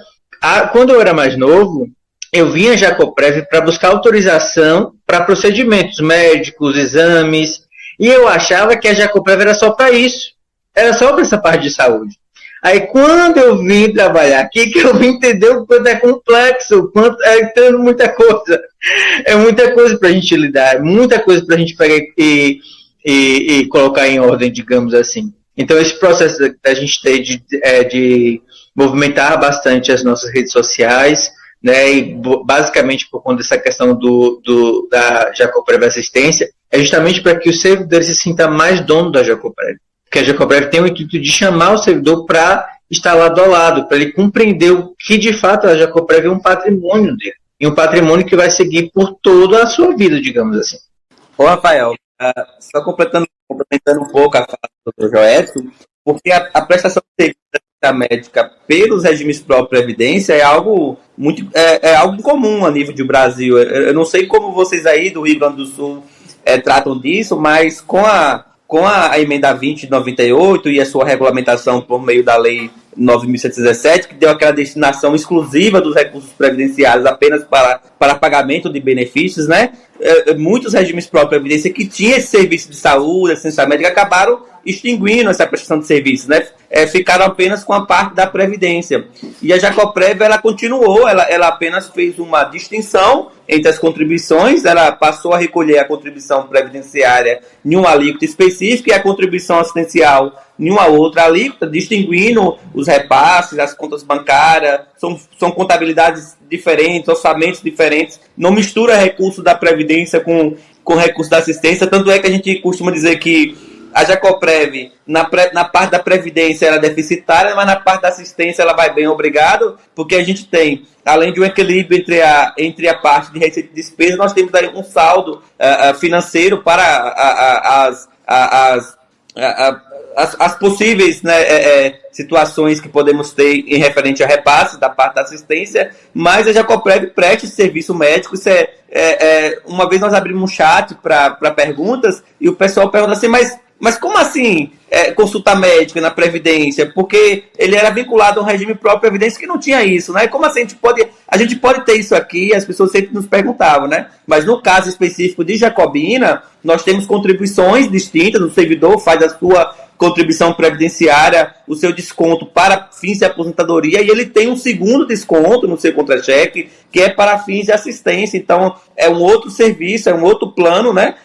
quando eu era mais novo, eu vinha a Jacoprev para buscar autorização para procedimentos médicos, exames, e eu achava que a Jacoprev era só para isso, era só para essa parte de saúde. Aí quando eu vim trabalhar aqui, que eu vim entender o quanto é complexo, o quanto é tendo muita coisa. É muita coisa para a gente lidar, muita coisa para a gente pegar e colocar em ordem, digamos assim. Então esse processo da gente ter de movimentar bastante as nossas redes sociais, né, e basicamente por conta dessa questão da Jacoprev Assistência, é justamente para que o servidor se sinta mais dono da Jacoprev. Porque a Jacoprev tem o intuito de chamar o servidor para estar lado a lado, para ele compreender o que de fato a Jacoprev é um patrimônio dele. E um patrimônio que vai seguir por toda a sua vida, digamos assim. Ô, Rafael, só complementando um pouco a fala do Dr. Joelson, porque a prestação de serviço médica pelos regimes pró-previdência é algo algo comum a nível de Brasil. Eu não sei como vocês aí do Rio Grande do Sul tratam disso, mas com a emenda 20 de 98 e a sua regulamentação por meio da lei 9.117, que deu aquela destinação exclusiva dos recursos previdenciários apenas para pagamento de benefícios, né? Muitos regimes pró-previdência que tinham esse serviço de saúde, assistência médica, acabaram extinguindo essa prestação de serviços, né? Ficaram apenas com a parte da previdência. E a Jacoprev, ela continuou, ela apenas fez uma distinção entre as contribuições, ela passou a recolher a contribuição previdenciária em uma alíquota específica e a contribuição assistencial em uma outra alíquota, distinguindo os repasses, as contas bancárias, são contabilidades diferentes, orçamentos diferentes, não mistura recursos da previdência com recursos da assistência, tanto é que a gente costuma dizer que a Jacoprev, na parte da previdência, ela é deficitária, mas na parte da assistência ela vai bem, obrigado, porque a gente tem, além de um equilíbrio entre a parte de receita e despesa, nós temos aí um saldo financeiro para as possíveis, né, situações que podemos ter em referente a repasse da parte da assistência, mas a Jacoprev presta esse serviço médico. Isso uma vez nós abrimos um chat para perguntas e o pessoal pergunta assim, mas como assim consulta médica na Previdência? Porque ele era vinculado a um regime próprio Previdência que não tinha isso, né? Como assim a gente pode ter isso aqui? As pessoas sempre nos perguntavam, né? Mas no caso específico de Jacobina, nós temos contribuições distintas, o servidor faz a sua contribuição previdenciária, o seu desconto para fins de aposentadoria, e ele tem um segundo desconto no seu contra-cheque, que é para fins de assistência. Então, é um outro serviço, é um outro plano, né?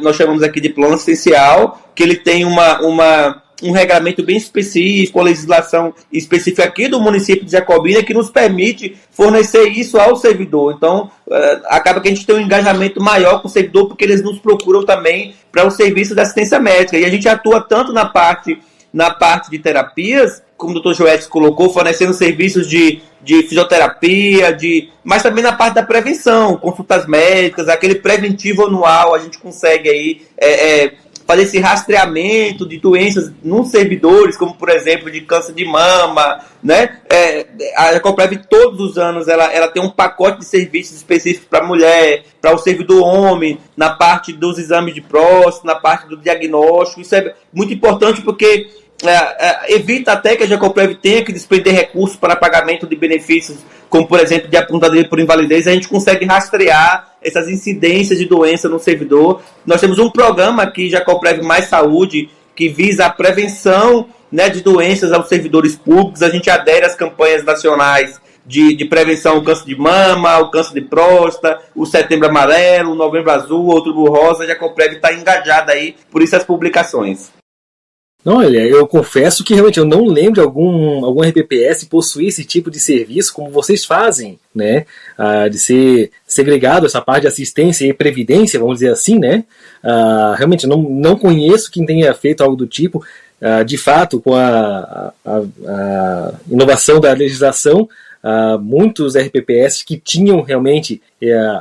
Nós chamamos aqui de plano assistencial, que ele tem um regramento bem específico, a legislação específica aqui do município de Jacobina, que nos permite fornecer isso ao servidor. Então, acaba que a gente tem um engajamento maior com o servidor, porque eles nos procuram também para o serviço de assistência médica. E a gente atua tanto na parte de terapias, como o Dr. Joelson colocou, fornecendo serviços de fisioterapia, mas também na parte da prevenção, consultas médicas, aquele preventivo anual, a gente consegue aí fazer esse rastreamento de doenças nos servidores, como, por exemplo, de câncer de mama, né? A Jacoprev, todos os anos, ela tem um pacote de serviços específicos para a mulher, para o servidor homem, na parte dos exames de próstata, na parte do diagnóstico. Isso é muito importante porque evita até que a Jacoprev tenha que despender recursos para pagamento de benefícios, como, por exemplo, de aposentadoria por invalidez. A gente consegue rastrear essas incidências de doença no servidor. Nós temos um programa aqui, Jacoprev Mais Saúde, que visa a prevenção, né, de doenças aos servidores públicos. A gente adere às campanhas nacionais de prevenção ao câncer de mama, ao câncer de próstata, o Setembro Amarelo, o Novembro Azul, o Outubro Rosa. A Jacoprev está engajada aí, por isso as publicações. Olha, eu confesso que realmente eu não lembro de algum RPPS possuir esse tipo de serviço como vocês fazem, né? De ser segregado essa parte de assistência e previdência, vamos dizer assim, né? Realmente eu não conheço quem tenha feito algo do tipo. De fato, com a inovação da legislação, muitos RPPS que tinham realmente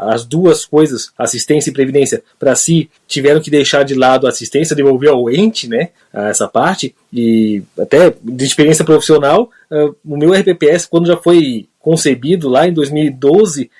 as duas coisas, assistência e previdência, para si, tiveram que deixar de lado a assistência, devolver ao ente, né, essa parte, e até de experiência profissional, o meu RPPS, quando já foi concebido lá em 2012,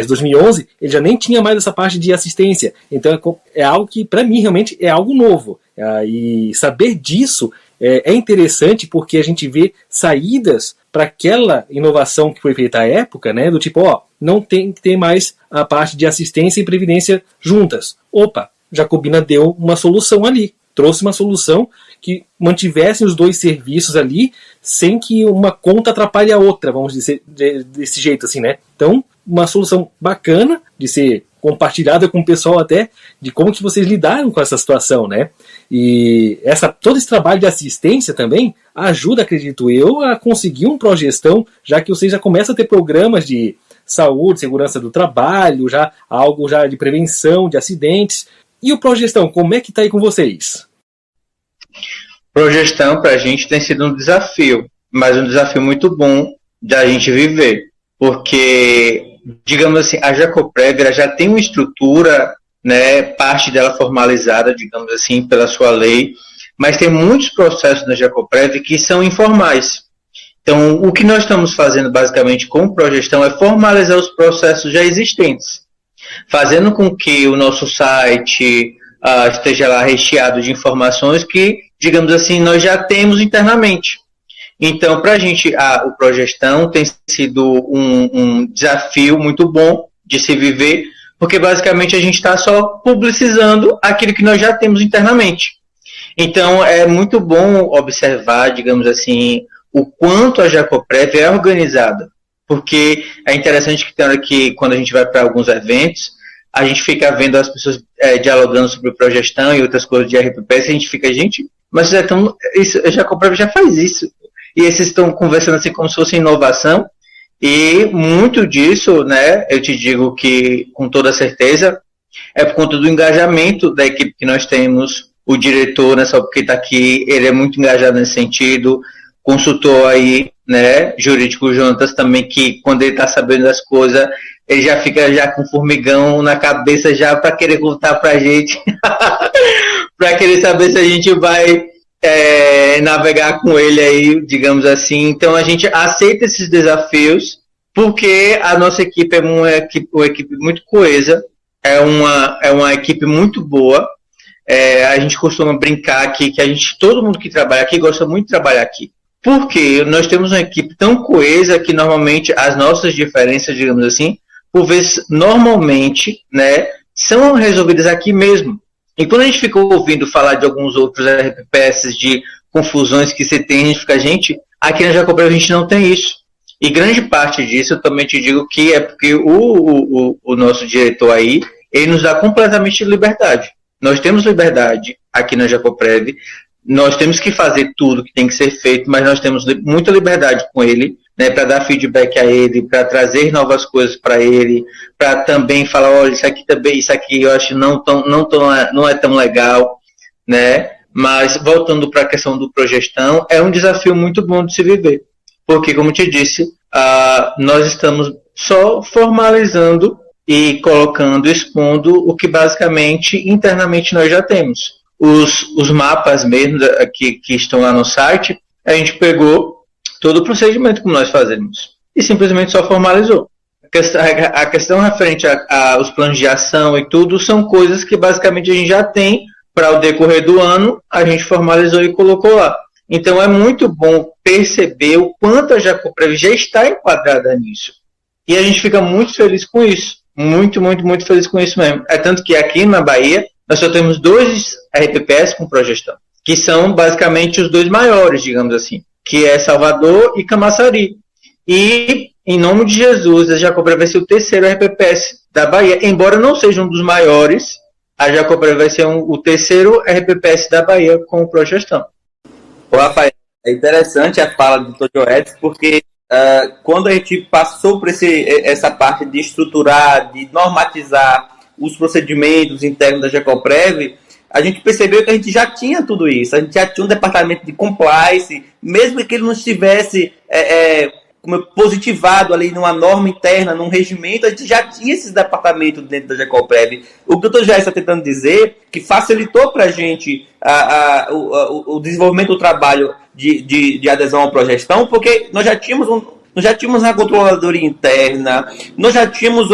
2011, ele já nem tinha mais essa parte de assistência. Então é algo que, para mim, realmente é algo novo. E saber disso é interessante porque a gente vê saídas para aquela inovação que foi feita à época, né? Do tipo, não tem que ter mais a parte de assistência e previdência juntas. Opa, Jacobina deu uma solução ali. Trouxe uma solução que mantivesse os dois serviços ali sem que uma conta atrapalhe a outra, vamos dizer desse jeito assim, né? Então, uma solução bacana de ser compartilhada com o pessoal até de como que vocês lidaram com essa situação, né? E todo esse trabalho de assistência também ajuda, acredito eu, a conseguir um progestão, já que vocês já começam a ter programas de saúde, segurança do trabalho, já algo já de prevenção de acidentes. E o progestão, como é que está aí com vocês? Progestão para a gente tem sido um desafio, mas um desafio muito bom da gente viver, porque, digamos assim, a Jacoprev já tem uma estrutura, né, parte dela formalizada, digamos assim, pela sua lei, mas tem muitos processos na Jacoprev que são informais. Então, o que nós estamos fazendo basicamente com o Progestão é formalizar os processos já existentes, fazendo com que o nosso site esteja lá recheado de informações que, digamos assim, nós já temos internamente. Então, para a gente, o Progestão tem sido um desafio muito bom de se viver, porque basicamente a gente está só publicizando aquilo que nós já temos internamente. Então, é muito bom observar, digamos assim, o quanto a Jacoprev é organizada, porque é interessante que tem hora que, quando a gente vai para alguns eventos, a gente fica vendo as pessoas dialogando sobre Progestão e outras coisas de RPPS, e a gente fica, gente, mas a Jacoprev já faz isso. E esses estão conversando assim como se fosse inovação, e muito disso, né, eu te digo que com toda certeza, é por conta do engajamento da equipe que nós temos. O diretor, né, só porque está aqui, ele é muito engajado nesse sentido, consultor aí, né, jurídico Jonatas também, que quando ele está sabendo das coisas, ele já fica já com formigão na cabeça já para querer contar para a gente, para querer saber se a gente vai navegar com ele aí, digamos assim. Então a gente aceita esses desafios porque a nossa equipe é uma equipe muito coesa, é uma equipe muito boa. A gente costuma brincar aqui que todo mundo que trabalha aqui gosta muito de trabalhar aqui. Porque nós temos uma equipe tão coesa que normalmente as nossas diferenças, digamos assim, por vezes normalmente, né, são resolvidas aqui mesmo. E quando a gente fica ouvindo falar de alguns outros RPPS, de confusões que você tem, a gente fica, aqui na Jacoprev a gente não tem isso. E grande parte disso, eu também te digo que é porque o nosso diretor aí, ele nos dá completamente liberdade. Nós temos liberdade aqui na Jacoprev, nós temos que fazer tudo que tem que ser feito, mas nós temos muita liberdade com ele, né, para dar feedback a ele, para trazer novas coisas para ele, para também falar, olha, isso aqui eu acho não é tão legal, né? Mas voltando para a questão do Progestão, é um desafio muito bom de se viver, porque, como te disse, nós estamos só formalizando e colocando, expondo o que basicamente internamente nós já temos. Os mapas mesmo que estão lá no site, a gente pegou todo o procedimento como nós fazemos e simplesmente só formalizou. A questão referente aos planos de ação e tudo são coisas que basicamente a gente já tem para o decorrer do ano, a gente formalizou e colocou lá. Então é muito bom perceber o quanto a Jacoprev já está enquadrada nisso. E a gente fica muito feliz com isso. Muito, muito, muito feliz com isso mesmo. É tanto que aqui na Bahia, nós só temos 2 RPPS com Progestão, que são basicamente os 2 maiores, digamos assim, que é Salvador e Camaçari. E, em nome de Jesus, a Jacoprev vai ser o 3º RPPS da Bahia, embora não seja um dos maiores, a Jacoprev vai ser o terceiro RPPS da Bahia com progestão. Ô, Rafael, é interessante a fala do Dr. Joetes, porque quando a gente passou por essa parte de estruturar, de normatizar os procedimentos internos da Jacoprev, a gente percebeu que a gente já tinha tudo isso. A gente já tinha um departamento de compliance, mesmo que ele não estivesse positivado ali numa norma interna, num regimento, a gente já tinha esses departamentos dentro da Jacoprev. O que o Dr. Jair está tentando dizer que facilitou para a gente o desenvolvimento do trabalho de adesão à progestão, porque nós já tínhamos uma controladoria interna, nós já tínhamos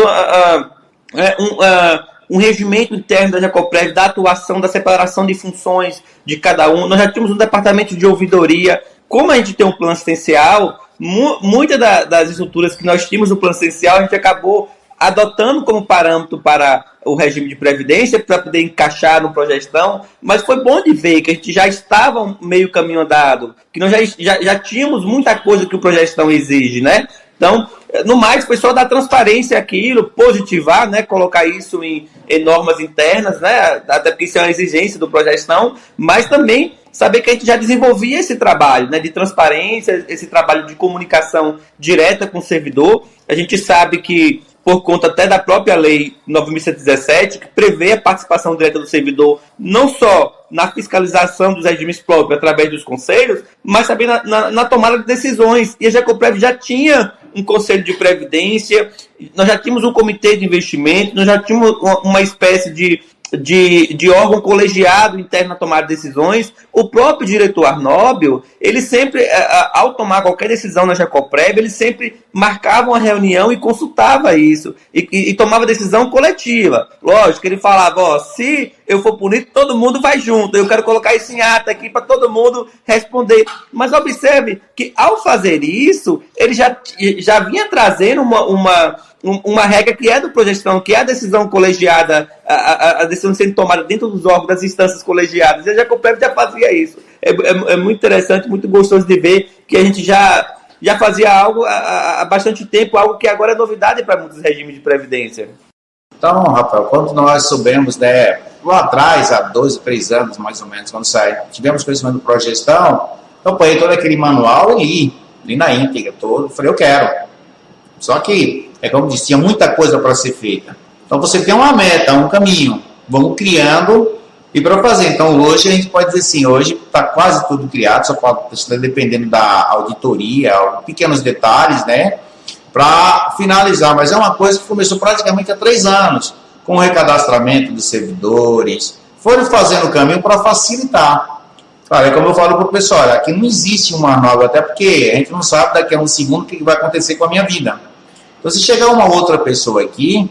um regimento interno da Jacoprev, da atuação, da separação de funções de cada um, nós já tínhamos um departamento de ouvidoria. Como a gente tem um plano assistencial, muitas das estruturas que nós tínhamos no plano assistencial, a gente acabou adotando como parâmetro para o regime de previdência, para poder encaixar no progestão, mas foi bom de ver que a gente já estava meio caminho andado, que nós já tínhamos muita coisa que o progestão exige, né? Então, no mais, foi só dar transparência àquilo, positivar, né, colocar isso em normas internas, né, até porque isso é uma exigência do progestão, mas também saber que a gente já desenvolvia esse trabalho, né, de transparência, esse trabalho de comunicação direta com o servidor. A gente sabe que, por conta até da própria lei 9.117, que prevê a participação direta do servidor, não só na fiscalização dos regimes próprios através dos conselhos, mas também na tomada de decisões. E a Jacoprev já tinha um conselho de previdência, nós já tínhamos um comitê de investimento, nós já tínhamos uma espécie de órgão colegiado interno na tomada de decisões. O próprio diretor Arnóbio, ele sempre, ao tomar qualquer decisão na Jacoprev, ele sempre marcava uma reunião e consultava isso, e tomava decisão coletiva. Lógico, ele falava, se eu for punido, todo mundo vai junto, eu quero colocar isso em ata aqui para todo mundo responder. Mas observe que, ao fazer isso, ele já vinha trazendo uma regra que é do progestão, que é a decisão colegiada, a decisão sendo tomada dentro dos órgãos, das instâncias colegiadas. E a Jacoprev já fazia isso. É muito interessante, muito gostoso de ver que a gente já fazia algo há bastante tempo, algo que agora é novidade para muitos regimes de previdência. Então, Rafael, quando nós soubemos, né, lá atrás, há 12, 3 anos mais ou menos, quando tivemos conhecimento do progestão, eu apanhei todo aquele manual e li na íntegra todo, falei, eu quero. Só que, como eu disse, tinha muita coisa para ser feita. Então você tem uma meta, um caminho, vamos criando e para fazer. Então hoje a gente pode dizer assim, hoje está quase tudo criado, só pode estar dependendo da auditoria, pequenos detalhes, né, para finalizar. Mas é uma coisa que começou praticamente há 3 anos, com o recadastramento dos servidores, foram fazendo o caminho para facilitar. Claro, é como eu falo para o pessoal, aqui não existe uma nova, até porque a gente não sabe daqui a um segundo o que vai acontecer com a minha vida. Então, se chegar uma outra pessoa aqui,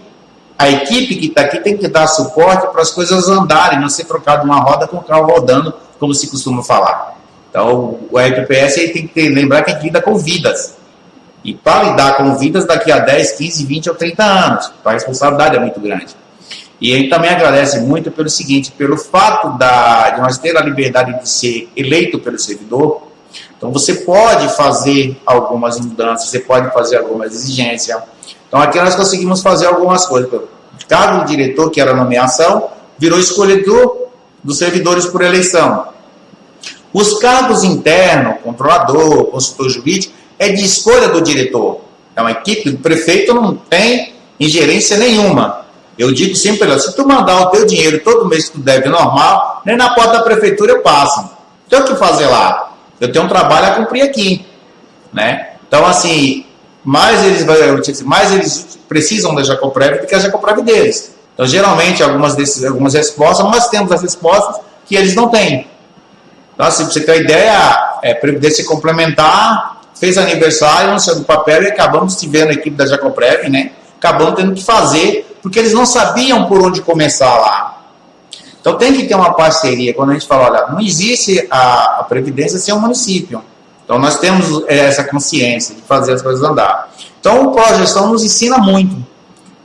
a equipe que está aqui tem que dar suporte para as coisas andarem, não ser trocado uma roda com o carro rodando, como se costuma falar. Então, o RPPS aí tem que lembrar que a gente lida com vidas. E para lidar com vidas daqui a 10, 15, 20 ou 30 anos, a responsabilidade é muito grande. E a gente também agradece muito pelo seguinte, pelo fato de nós ter a liberdade de ser eleito pelo servidor. Então, você pode fazer algumas mudanças, você pode fazer algumas exigências. Então, aqui nós conseguimos fazer algumas coisas. O cargo de diretor, que era nomeação, virou escolhedor dos servidores por eleição. Os cargos internos, controlador, consultor jurídico, é de escolha do diretor. Então, a equipe do prefeito não tem ingerência nenhuma. Eu digo sempre, se tu mandar o teu dinheiro todo mês que tu deve normal, nem na porta da prefeitura eu passo. Tem o que fazer lá. Eu tenho um trabalho a cumprir aqui, né? Então, assim, mais eles precisam da Jacoprev do que a Jacoprev deles. Então, geralmente, algumas respostas, nós temos as respostas que eles não têm. Então, assim, para você ter uma ideia, Previdência Complementar fez aniversário, não saiu do papel e acabamos de ver na equipe da Jacoprev, né? Acabamos tendo que fazer, porque eles não sabiam por onde começar lá. Então tem que ter uma parceria. Quando a gente fala, olha, não existe a Previdência sem o município. Então nós temos essa consciência de fazer as coisas andar. Então o progestão nos ensina muito,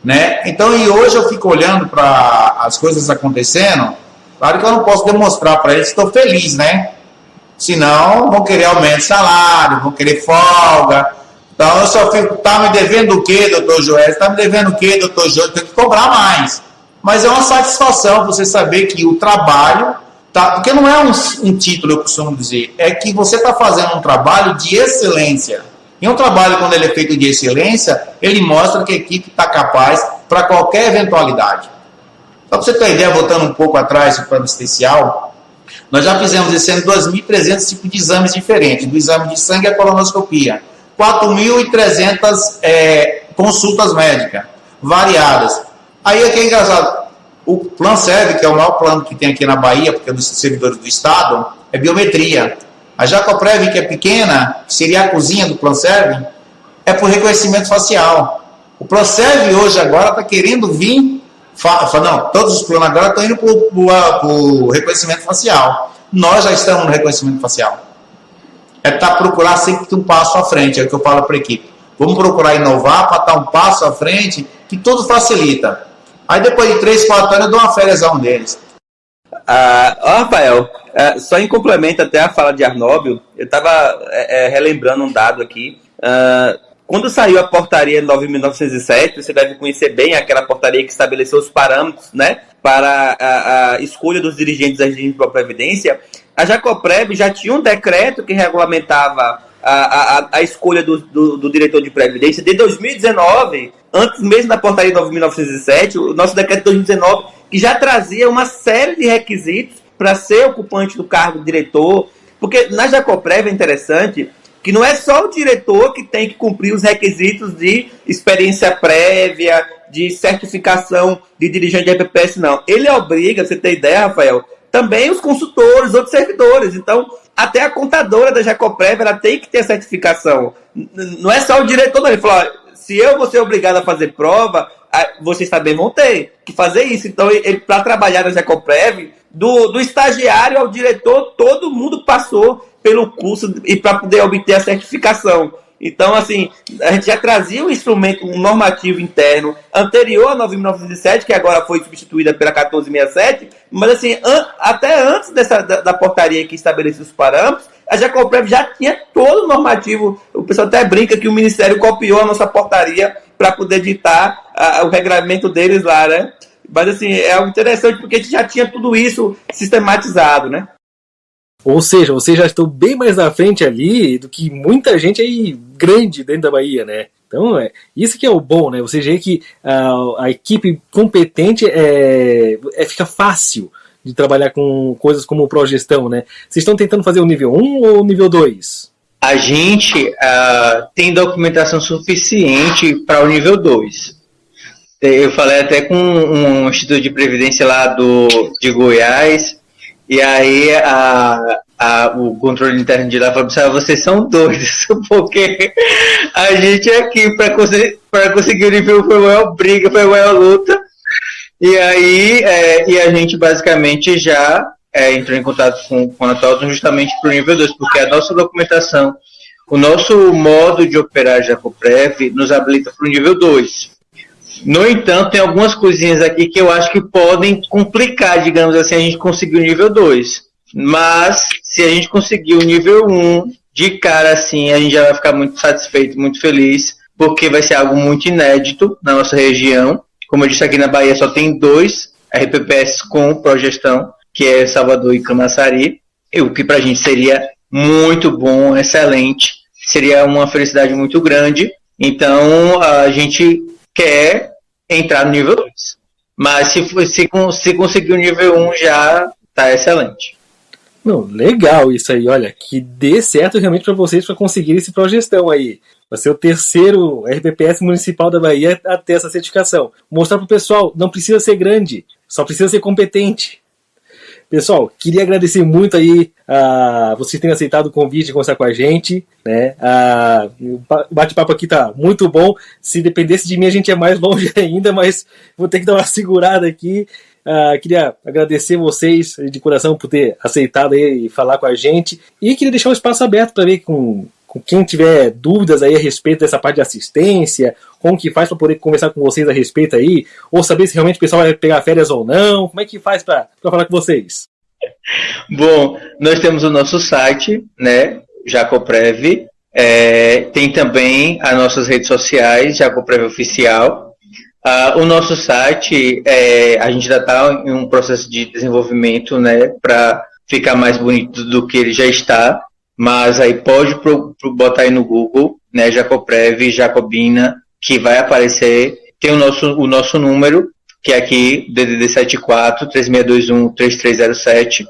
né? Então, e hoje eu fico olhando para as coisas acontecendo, claro que eu não posso demonstrar para eles que estou feliz, né? Senão vão querer aumento de salário, vão querer folga. Então eu só fico, tá me devendo o quê, doutor Joel? Tá me devendo o quê, doutor Joel? Tem que cobrar mais. mas é uma satisfação você saber que o trabalho, porque não é um título, eu costumo dizer, é que você está fazendo um trabalho de excelência. E um trabalho, quando ele é feito de excelência, ele mostra que a equipe está capaz para qualquer eventualidade. Só para você ter uma ideia, voltando um pouco atrás, o plano especial, nós já fizemos esse ano 2.300 tipos de exames diferentes, do exame de sangue à colonoscopia, 4.300 consultas médicas, variadas. Aí aqui é engraçado, o Planserv, que é o maior plano que tem aqui na Bahia, porque é dos servidores do Estado, é biometria. A Jacoprev, que é pequena, que seria a cozinha do Planserv, é por reconhecimento facial. O Planserv hoje agora está querendo vir, não, todos os planos agora estão indo para o reconhecimento facial. Nós já estamos no reconhecimento facial. É procurar sempre um passo à frente, é o que eu falo para a equipe. Vamos procurar inovar para estar um passo à frente, que tudo facilita. Aí depois de 3, 4 anos eu dou uma férias a um deles. Rafael, só em complemento até a fala de Arnóbio, eu estava relembrando um dado aqui. Quando saiu a portaria 9.907, você deve conhecer bem aquela portaria que estabeleceu os parâmetros, né, para a escolha dos dirigentes da regime de Previdência. A Jacoprev já tinha um decreto que regulamentava a escolha do diretor de Previdência de 2019, antes mesmo da portaria 9.907, o nosso decreto de 2019, que já trazia uma série de requisitos para ser ocupante do cargo de diretor, porque na Jacoprev é interessante que não é só o diretor que tem que cumprir os requisitos de experiência prévia, de certificação de dirigente de RPPS, não. Ele obriga, você ter ideia, Rafael, também os consultores, outros servidores. Então, até a contadora da Jacoprev, ela tem que ter certificação. Não é só o diretor, não. Ele falou, se eu vou ser obrigado a fazer prova, vocês também vão ter que fazer isso. Então, ele para trabalhar na Jacoprev, do estagiário ao diretor, todo mundo passou pelo curso e para poder obter a certificação. Então, assim, a gente já trazia um instrumento, um normativo interno anterior a 9.907, que agora foi substituída pela 1467, mas, assim, até antes da portaria que estabelecia os parâmetros, a Jacoprev já tinha todo o normativo. O pessoal até brinca que o Ministério copiou a nossa portaria para poder ditar o regramento deles lá, né? Mas, assim, é algo interessante porque a gente já tinha tudo isso sistematizado, né? Ou seja, vocês já estão bem mais à frente ali do que muita gente aí grande dentro da Bahia, né? Então, isso que é o bom, né? Você vê que a equipe competente fica fácil de trabalhar com coisas como progestão, né? Vocês estão tentando fazer o nível 1 ou o nível 2? A gente tem documentação suficiente para o nível 2. Eu falei até com um instituto de previdência lá de Goiás, e aí o controle interno de lá falou: vocês são doidos, porque a gente aqui para conseguir o nível foi uma maior briga, foi uma maior luta. E aí a gente basicamente já entrou em contato com a Totem justamente para o nível 2, porque a nossa documentação, o nosso modo de operar Jacoprev nos habilita para o nível 2. No entanto, tem algumas coisinhas aqui que eu acho que podem complicar, digamos assim, a gente conseguir o nível 2. Mas, se a gente conseguir o nível 1, de cara assim, a gente já vai ficar muito satisfeito, muito feliz, porque vai ser algo muito inédito na nossa região. Como eu disse, aqui na Bahia só tem 2 RPPS com progestão, que é Salvador e Camaçari, o que pra gente seria muito bom, excelente, seria uma felicidade muito grande. Então, a gente quer entrar no nível 2. Mas se conseguir o nível 1 já está excelente. Não, legal isso aí, olha, que dê certo realmente para vocês para conseguir esse progestão aí. Vai ser o terceiro RPPS municipal da Bahia a ter essa certificação. Mostrar pro pessoal, não precisa ser grande, só precisa ser competente. Pessoal, queria agradecer muito aí vocês terem aceitado o convite de conversar com a gente, né? O bate-papo aqui tá muito bom. Se dependesse de mim, a gente é mais longe ainda, mas vou ter que dar uma segurada aqui. Queria agradecer vocês de coração por ter aceitado aí e falar com a gente. E queria deixar um espaço aberto para ver com quem tiver dúvidas aí a respeito dessa parte de assistência, como que faz para poder conversar com vocês a respeito aí, ou saber se realmente o pessoal vai pegar férias ou não, como é que faz para falar com vocês? Bom, nós temos o nosso site, né, Jacoprev, tem também as nossas redes sociais, Jacoprev Oficial, O nosso site, a gente já está em um processo de desenvolvimento, né, para ficar mais bonito do que ele já está, mas aí pode botar aí no Google, né, Jacoprev, Jacobina, que vai aparecer. Tem o nosso número, que é aqui, DDD 74-3621-3307.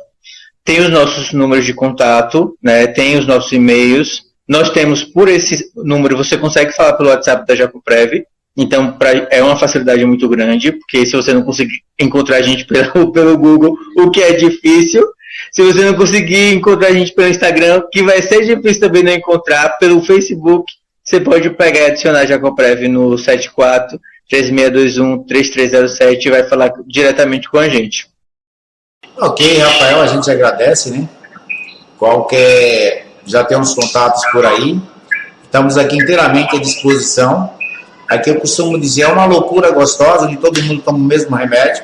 Tem os nossos números de contato, né, tem os nossos e-mails. Nós temos, por esse número, você consegue falar pelo WhatsApp da Jacoprev. Então, é uma facilidade muito grande, porque se você não conseguir encontrar a gente pelo Google, o que é difícil, se você não conseguir encontrar a gente pelo Instagram, que vai ser difícil também não encontrar, pelo Facebook, você pode pegar e adicionar a Jacoprev no 74-3621-3307 e vai falar diretamente com a gente. Ok, Rafael, a gente agradece, né? Já tem uns contatos por aí. Estamos aqui inteiramente à disposição. Aqui eu costumo dizer, é uma loucura gostosa, onde todo mundo toma o mesmo remédio,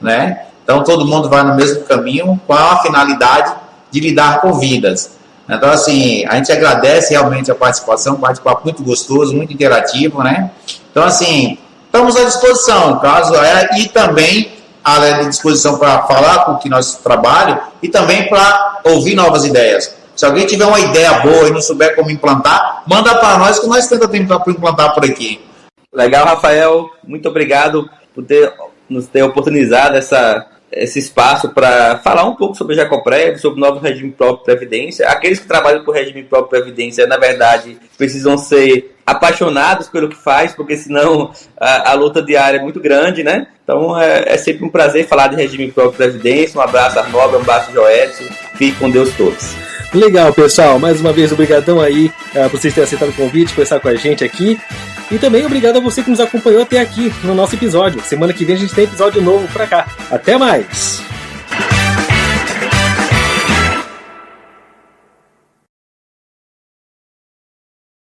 né? Então todo mundo vai no mesmo caminho, com a finalidade de lidar com vidas. Então, assim, a gente agradece realmente a participação, um bate-papo muito gostoso, muito interativo, né? Então, assim, estamos à disposição, caso e também à disposição para falar com o que nós trabalhamos e também para ouvir novas ideias. Se alguém tiver uma ideia boa e não souber como implantar, manda para nós que nós tentamos implantar por aqui. Legal, Rafael. Muito obrigado por nos ter oportunizado esse espaço para falar um pouco sobre a Jacoprev, sobre o novo regime próprio de previdência. Aqueles que trabalham por regime próprio de previdência, na verdade, precisam ser apaixonados pelo que faz, porque senão a luta diária é muito grande, né? Então é sempre um prazer falar de regime próprio de previdência. Um abraço, Arnaldo, um abraço, Joedson. Fique com Deus todos. Legal, pessoal. Mais uma vez, obrigadão aí por vocês terem aceitado o convite, conversar com a gente aqui. E também obrigado a você que nos acompanhou até aqui no nosso episódio. Semana que vem a gente tem episódio novo pra cá. Até mais!